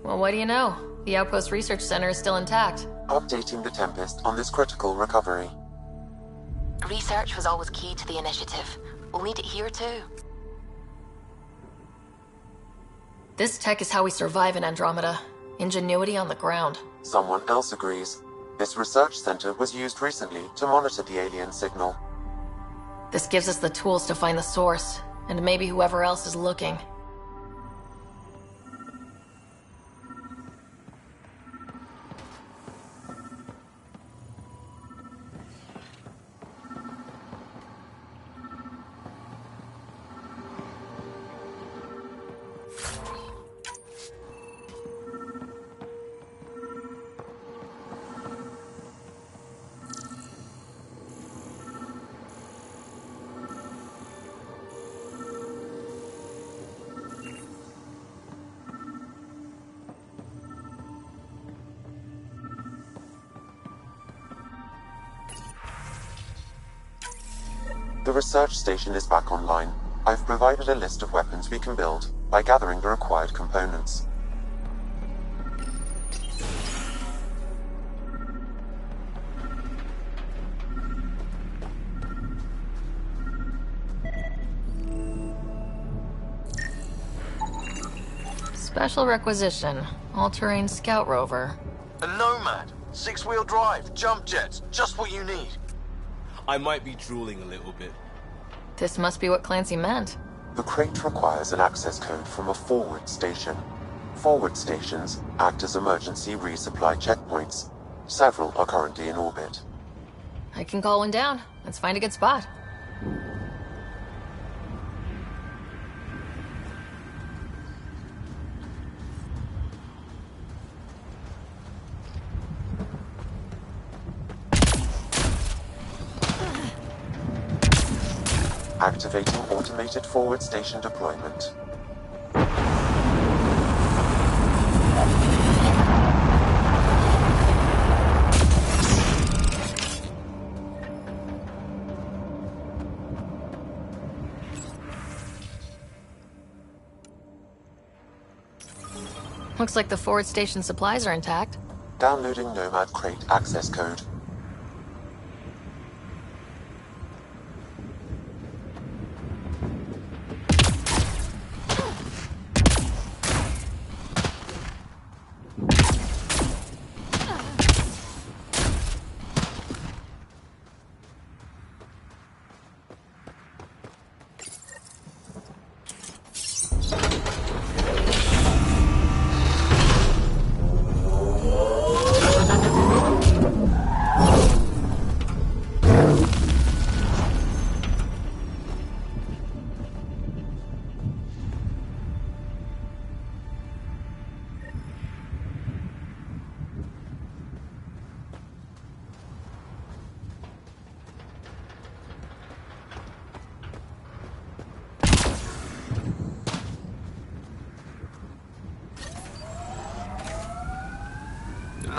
Well, what do you know? The Outpost Research Center is still intact. Updating the Tempest on this critical recovery. Research was always key to the initiative. We'll need it here too. This tech is how we survive in Andromeda. Ingenuity on the ground. Someone else agrees. This research center was used recently to monitor the alien signal. This gives us the tools to find the source, and maybe whoever else is looking. The research station is back online. I've provided a list of weapons we can build by gathering the required components. Special requisition. All-terrain scout rover. A Nomad. 6-wheel drive. Jump jets. Just what you need. I might be drooling a little bit. This must be what Clancy meant. The crate requires an access code from a forward station. Forward stations act as emergency resupply checkpoints. Several are currently in orbit. I can call one down. Let's find a good spot. Activating automated forward station deployment. Looks like the forward station supplies are intact. Downloading Nomad Crate access code.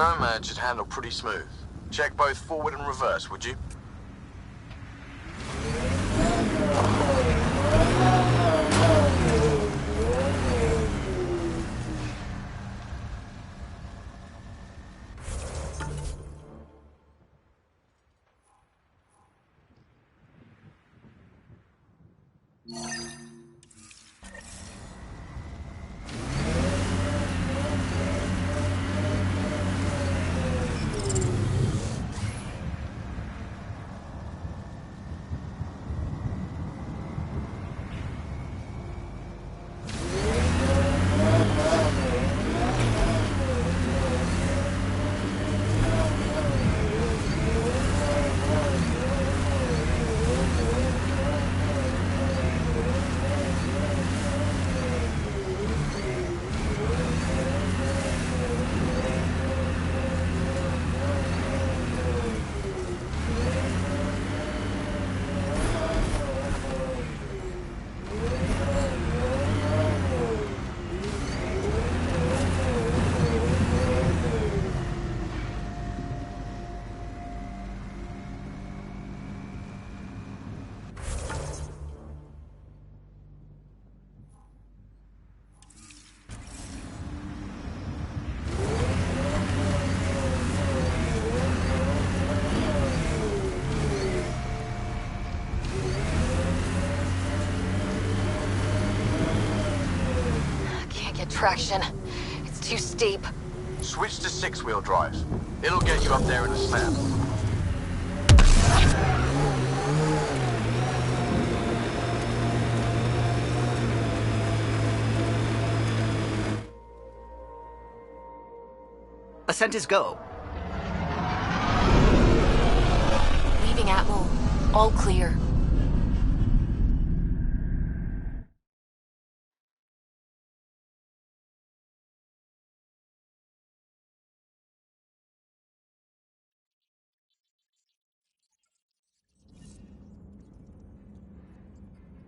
Nomad should handle pretty smooth. Check both forward and reverse, would you? Traction. It's too steep. Switch to six-wheel drive. It'll get you up there in a snap. Ascent is go. Leaving Atmo. All clear.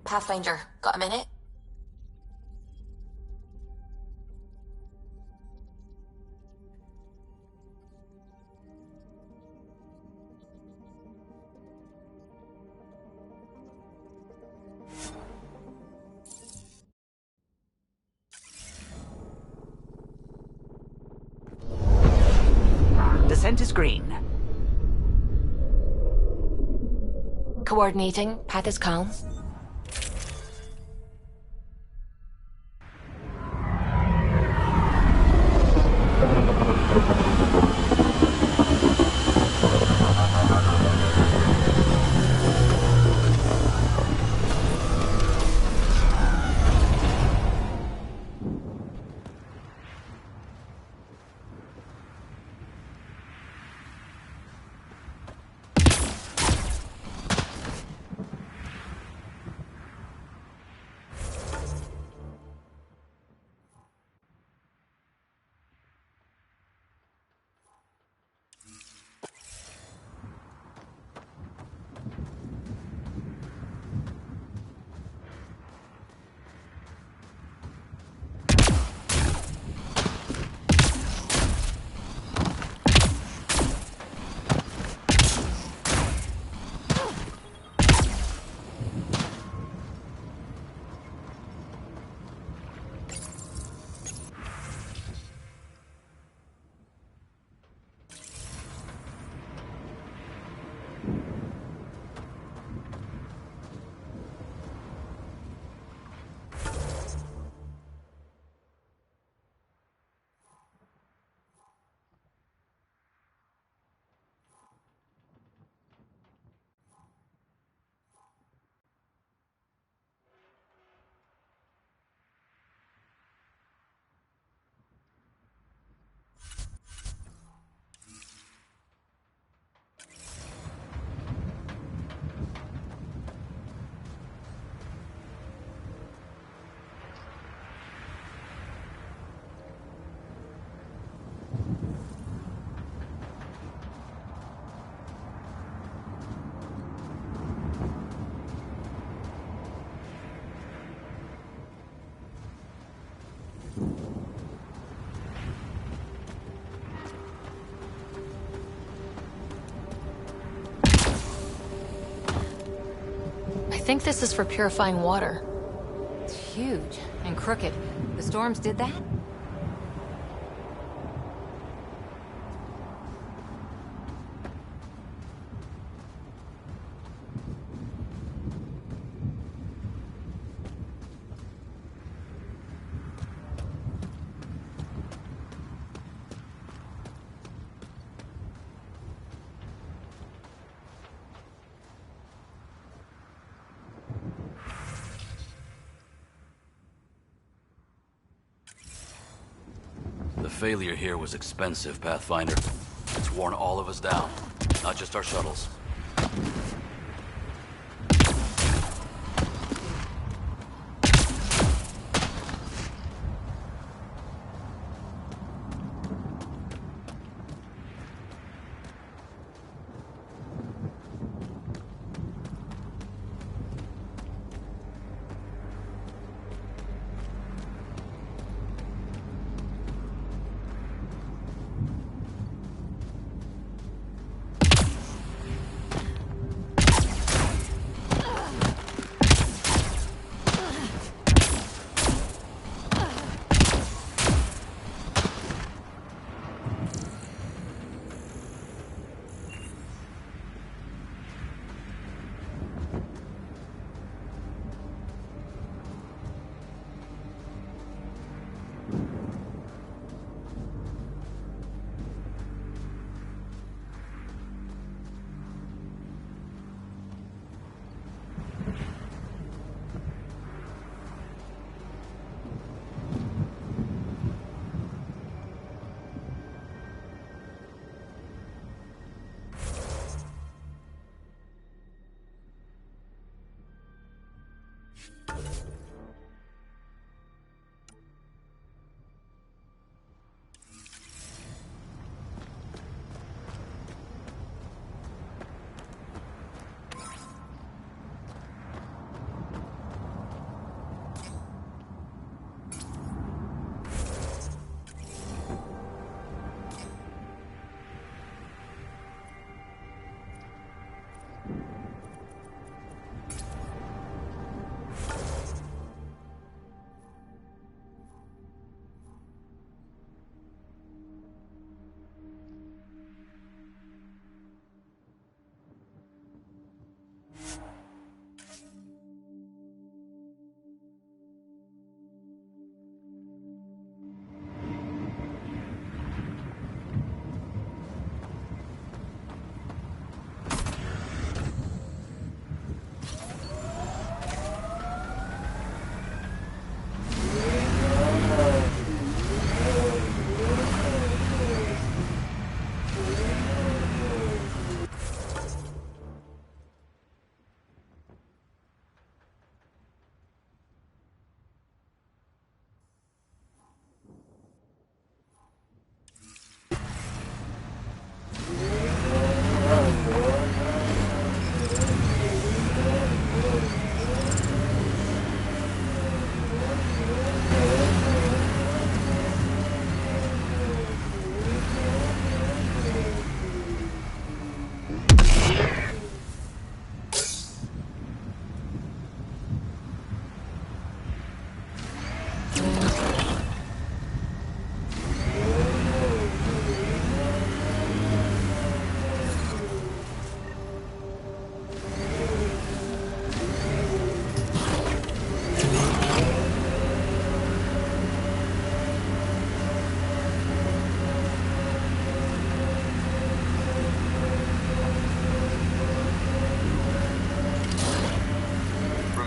Pathfinder, got a minute? Descent is green. Coordinating. Path is calm. think this is for purifying water. It's huge and crooked. The storms did that? The failure here was expensive, Pathfinder. It's worn all of us down, not just our shuttles.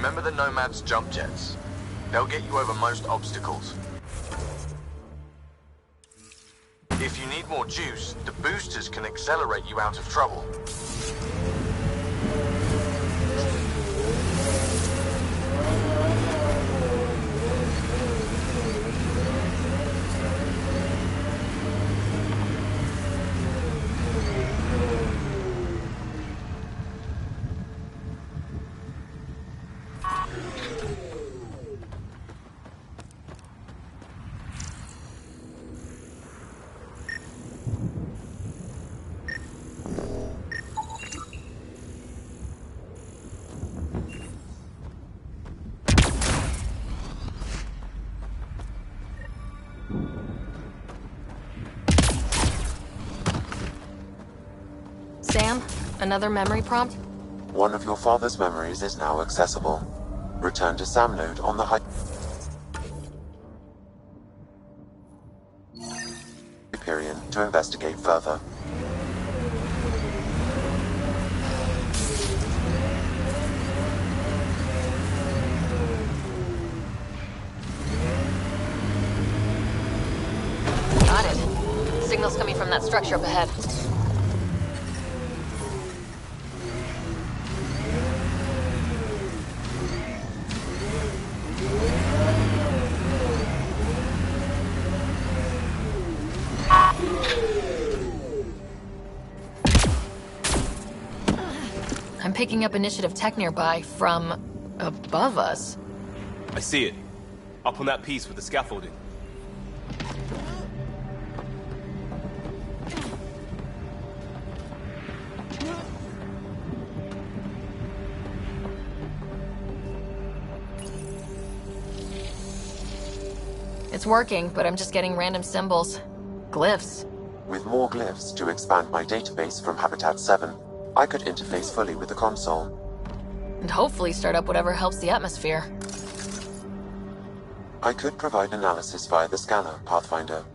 Remember the Nomad's jump jets? They'll get you over most obstacles. If you need more juice, the boosters can accelerate you out of trouble. Sam, another memory prompt? One of your father's memories is now accessible. Return to Sam node on the Hyperion to investigate further. Got it. Signal's coming from that structure up ahead. I'm picking up initiative tech nearby from above us. I see it. Up on that piece with the scaffolding. It's working, but I'm just getting random symbols. Glyphs. With more glyphs to expand my database from Habitat 7, I could interface fully with the console. And hopefully start up whatever helps the atmosphere. I could provide analysis via the scanner, Pathfinder.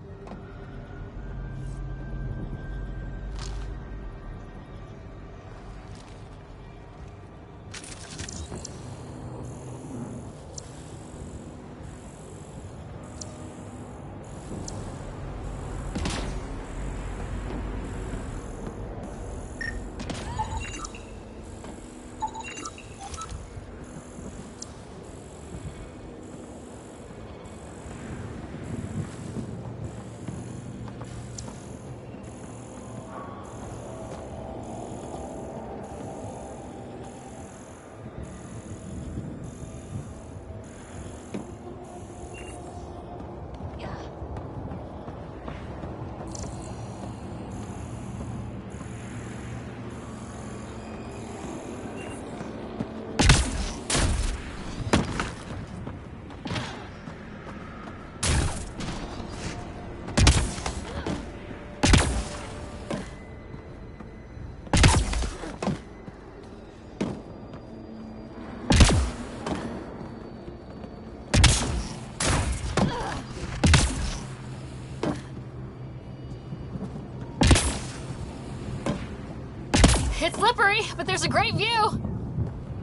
It's slippery, but there's a great view.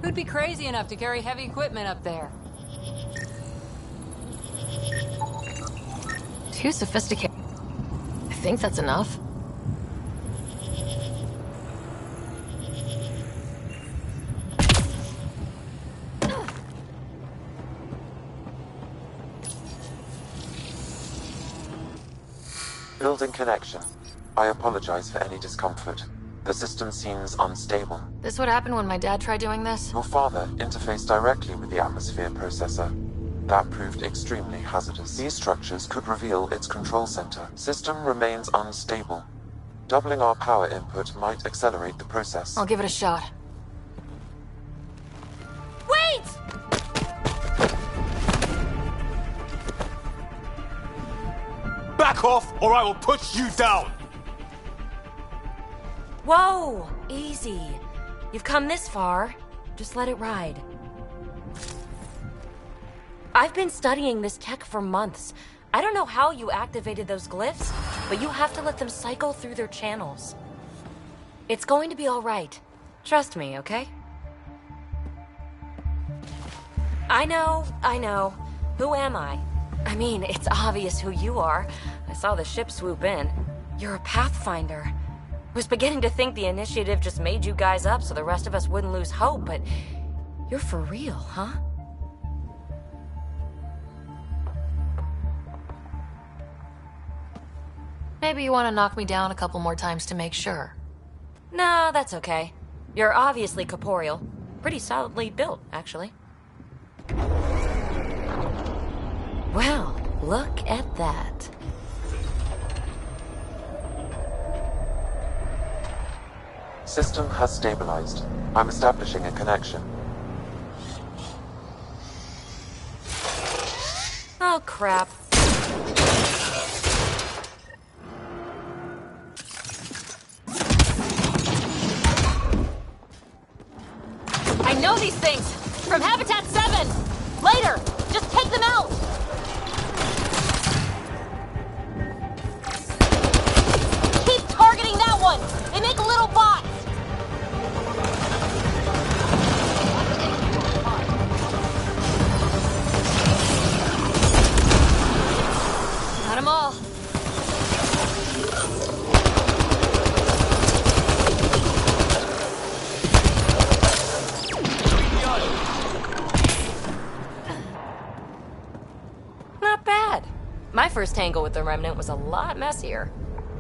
Who'd be crazy enough to carry heavy equipment up there? Too sophisticated. I think that's enough. Building connection. I apologize for any discomfort. The system seems unstable. This would happen when my dad tried doing this? Your father interfaced directly with the atmosphere processor. That proved extremely hazardous. These structures could reveal its control center. System remains unstable. Doubling our power input might accelerate the process. I'll give it a shot. Wait! Back off, or I will put you down! Whoa! Easy. You've come this far. Just let it ride. I've been studying this tech for months. I don't know how you activated those glyphs, but you have to let them cycle through their channels. It's going to be all right. Trust me, okay? I know. Who am I? I mean, it's obvious who you are. I saw the ship swoop in. You're a Pathfinder. I was beginning to think the initiative just made you guys up so the rest of us wouldn't lose hope, but you're for real, huh? Maybe you want to knock me down a couple more times to make sure. No, that's okay. You're obviously corporeal. Pretty solidly built, actually. Well, look at that. System has stabilized. I'm establishing a connection. Oh, crap. like little bots! Got them all. Not bad. My first tangle with the Remnant was a lot messier.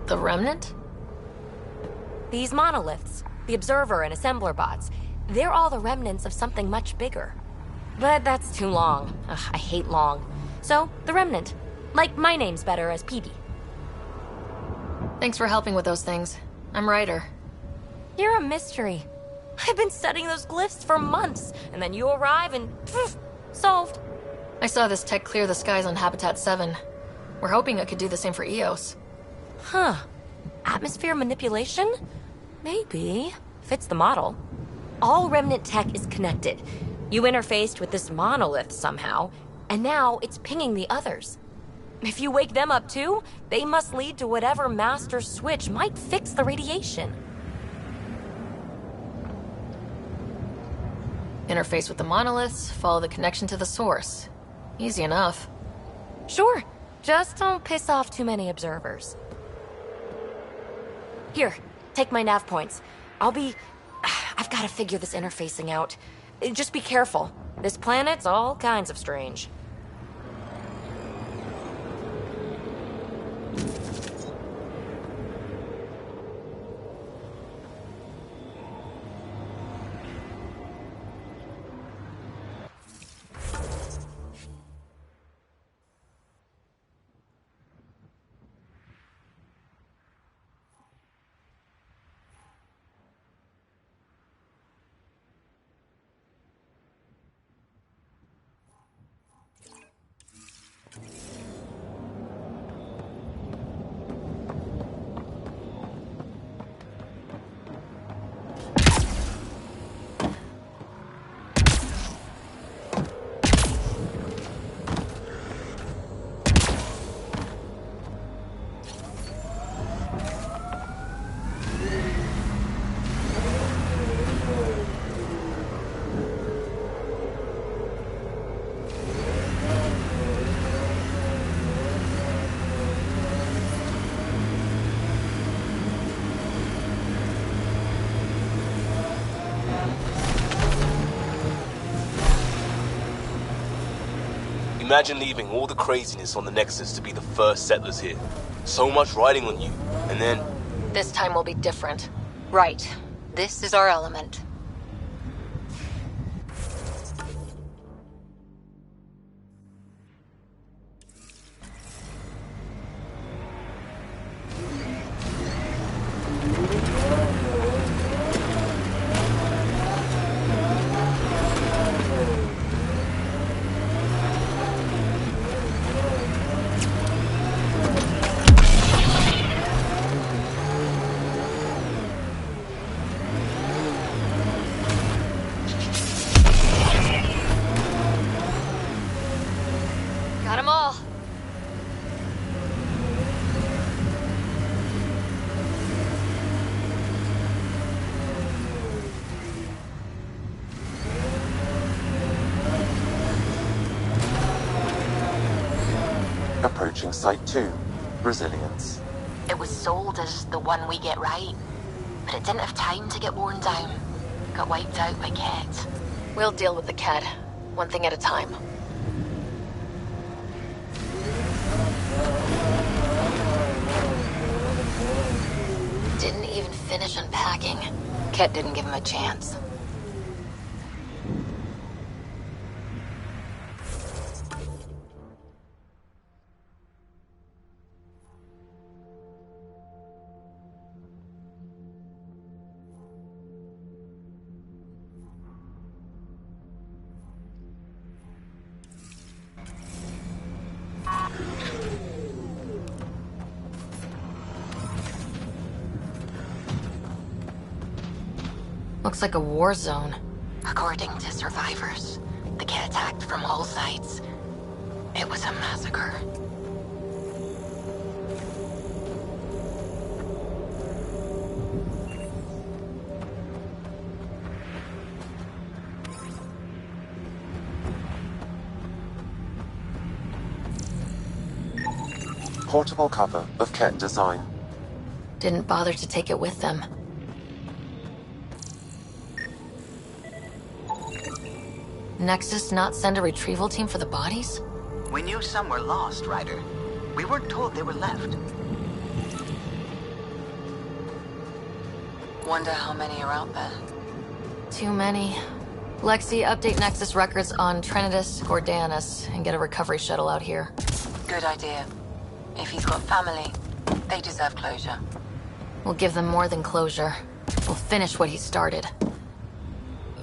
The Remnant? These monoliths, the Observer and Assembler bots, they're all the remnants of something much bigger. But that's too long. Ugh, I hate long. So, the Remnant. Like my name's better as Peebee. Thanks for helping with those things. I'm Ryder. You're a mystery. I've been studying those glyphs for months, and then you arrive and poof, solved. I saw this tech clear the skies on Habitat 7. We're hoping it could do the same for Eos. Huh. Atmosphere manipulation? Maybe. Fits the model. All Remnant tech is connected. You interfaced with this monolith somehow, and now it's pinging the others. If you wake them up too, they must lead to whatever master switch might fix the radiation. Interface with the monoliths, follow the connection to the source. Easy enough. Sure. Just don't piss off too many observers. Here, take my nav points. I've got to figure this interfacing out. Just be careful. This planet's all kinds of strange. Imagine leaving all the craziness on the Nexus to be the first settlers here. So much riding on you, and then... This time will be different. Right. This is our element. Got them all. Approaching Site 2, Resilience. It was sold as the one we get right, but it didn't have time to get worn down. Got wiped out by Ket. We'll deal with the Ket, one thing at a time. Didn't even finish unpacking. Ket didn't give him a chance. Looks like a war zone. According to survivors, the Ket attacked from all sides. It was a massacre. portable cover of Ket design. Didn't bother to take it with them. Nexus not send a retrieval team for the bodies? We knew some were lost, Ryder. We weren't told they were left. Wonder how many are out there. Too many. Lexi, update Nexus records on Trinitas, Gordanus, and get a recovery shuttle out here. Good idea. If he's got family, they deserve closure. We'll give them more than closure. We'll finish what he started.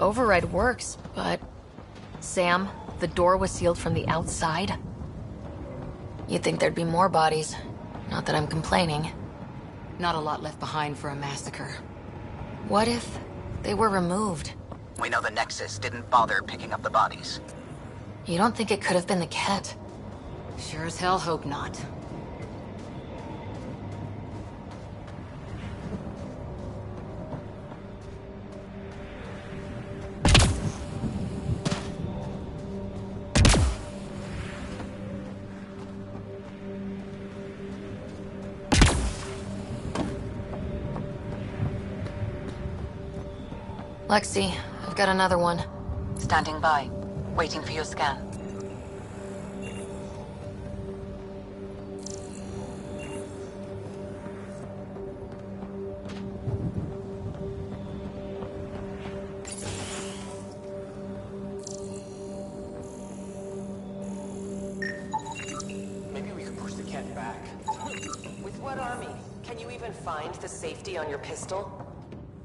Override works, but... Sam, the door was sealed from the outside. You'd think there'd be more bodies. Not that I'm complaining. Not a lot left behind for a massacre. What if they were removed? We know the Nexus didn't bother picking up the bodies. You don't think it could have been the Ket? Sure as hell hope not. Lexi, I've got another one. Standing by, waiting for your scan. Maybe we could push the Ket back. With what army? Can you even find the safety on your pistol?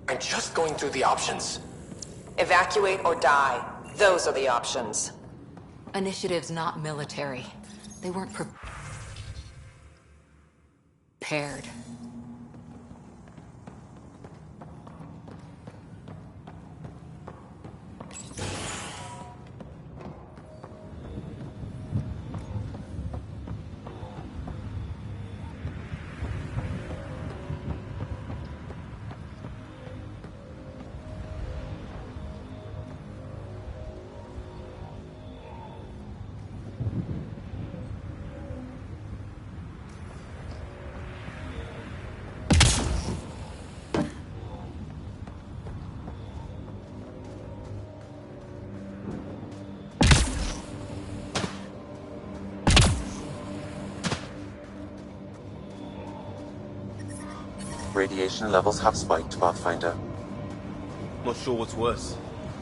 I'm just going through the options. Evacuate or die. Those are the options. Initiative's not military. They weren't prepared. Radiation levels have spiked, Pathfinder. Not sure what's worse.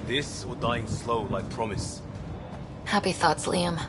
This or dying slow like Promise. Happy thoughts, Liam.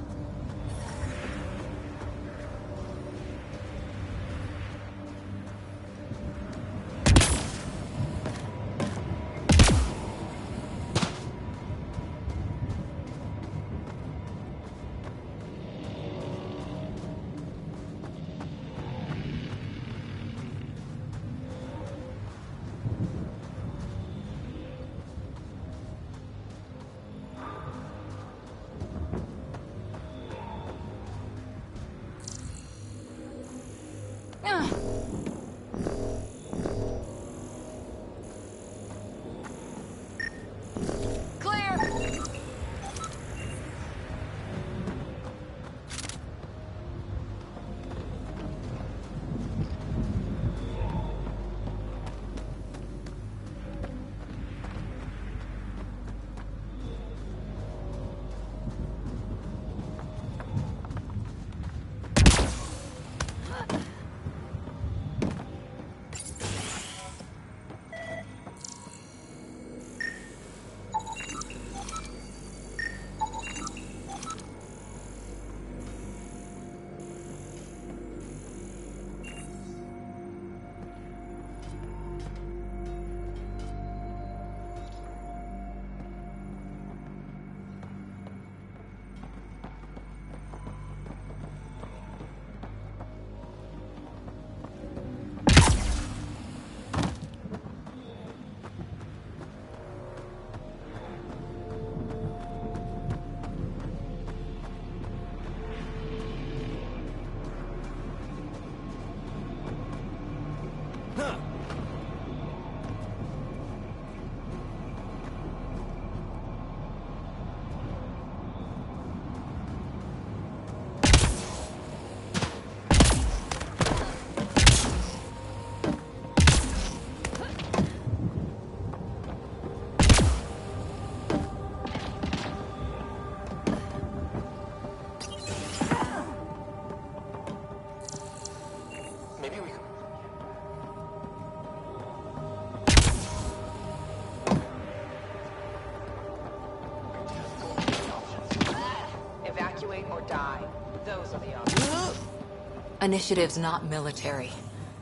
Initiative's not military.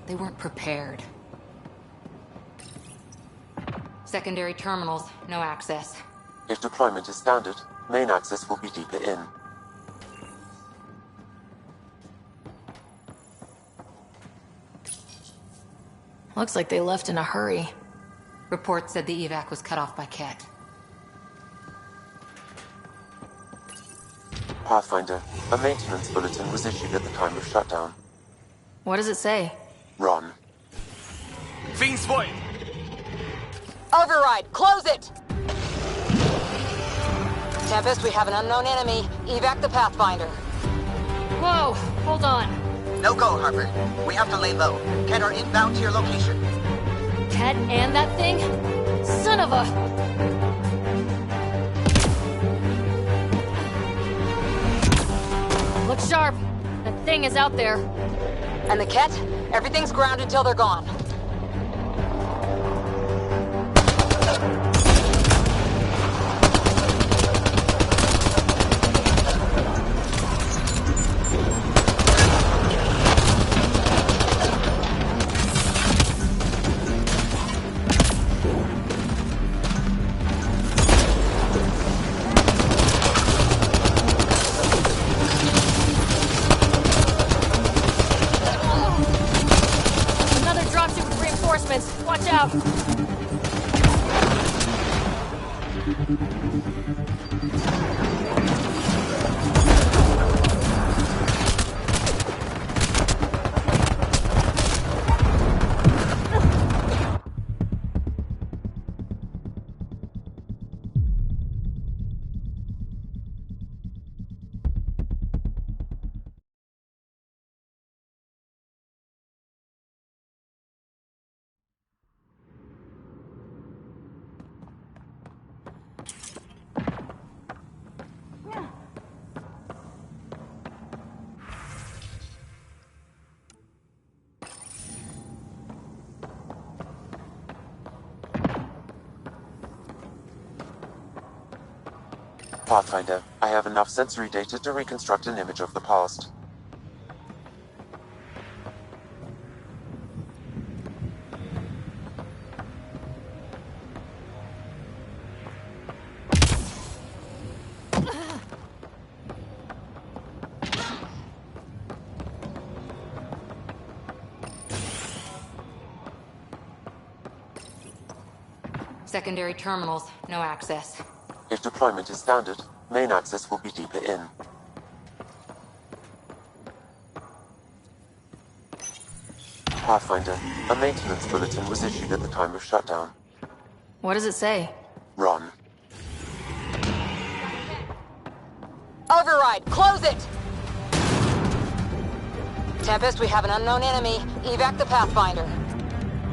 They weren't prepared. Secondary terminals, no access. If deployment is standard, main access will be deeper in. Looks like they left in a hurry. Reports said the evac was cut off by Ket. Pathfinder, a maintenance bulletin was issued at the time of shutdown. What does it say? Run. Fiend's void! Override! Close it! Tempest, we have an unknown enemy. Evac the Pathfinder. Whoa! Hold on. No go, Harper. We have to lay low. Ket are inbound to your location. Ket and that thing? Son of a... Look sharp. That thing is out there. And the Ket? Everything's grounded till they're gone. Watch out! Pathfinder, I have enough sensory data to reconstruct an image of the past. Secondary terminals, no access. If deployment is standard, main access will be deeper in. Pathfinder, a maintenance bulletin was issued at the time of shutdown. What does it say? Run. Override! Close it! Tempest, we have an unknown enemy. Evac the Pathfinder.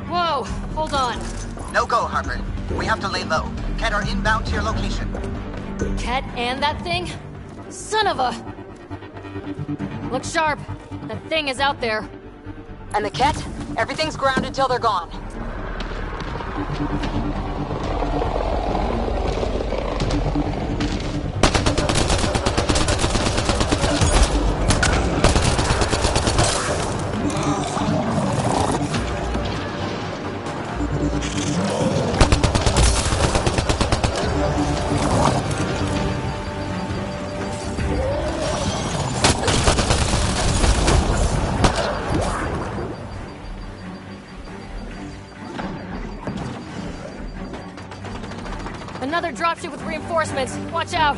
Whoa! Hold on. No go, Harper. We have to lay low. Ket are inbound to your location. Ket and that thing? Son of a... Look sharp. That thing is out there. And the Ket? Everything's grounded till they're gone. Another dropship with reinforcements. Watch out!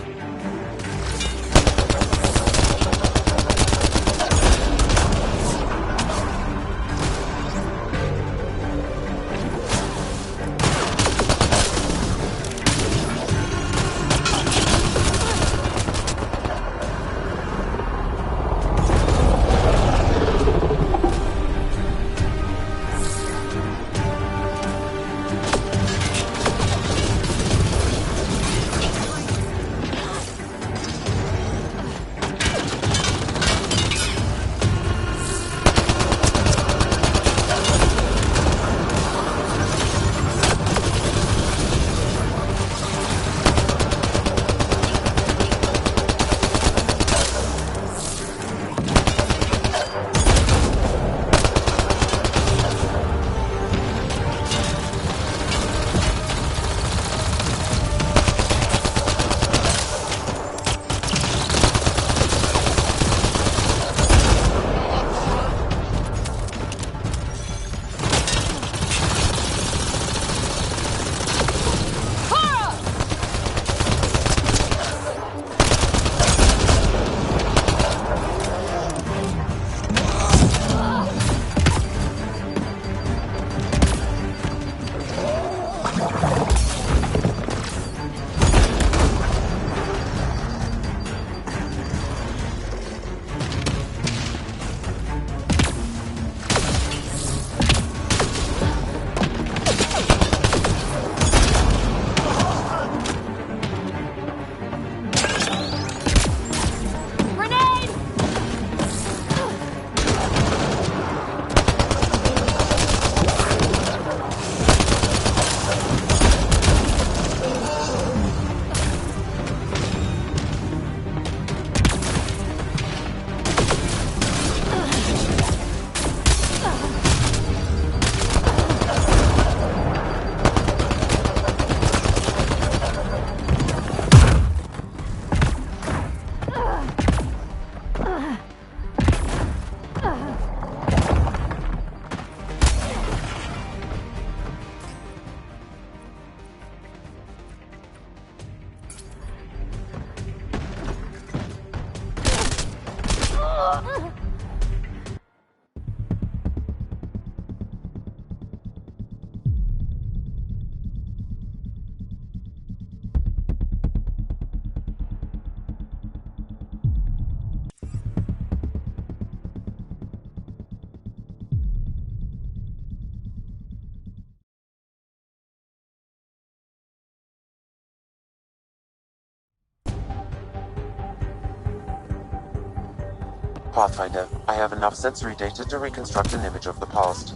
Pathfinder, I have enough sensory data to reconstruct an image of the past.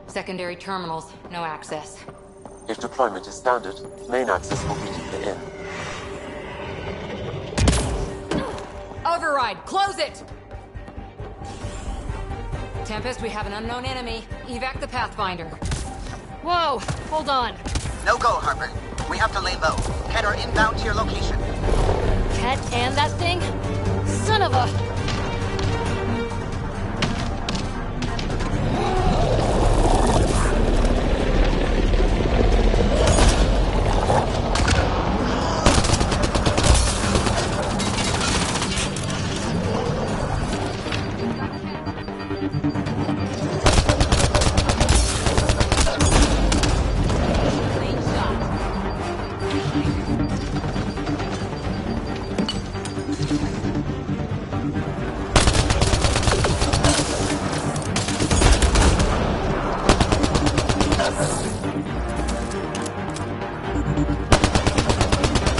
Secondary terminals, no access. If deployment is standard, main access will be deeper in. Override, close it! Tempest, we have an unknown enemy. Evac the Pathfinder. Whoa, hold on. No go, Harper. We have to lay low. Head are inbound to your location. Ket and that thing? Son of a...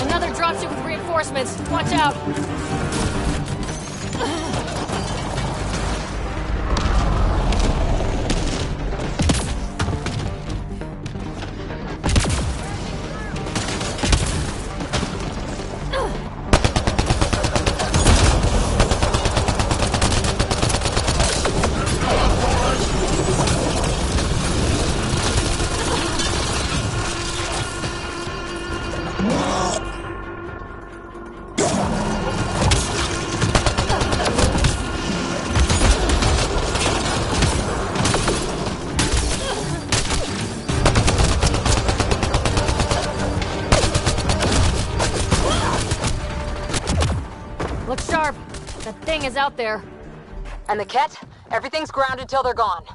Another dropship with reinforcements. Watch out. Look sharp. That thing is out there. And the Ket? Everything's grounded till they're gone.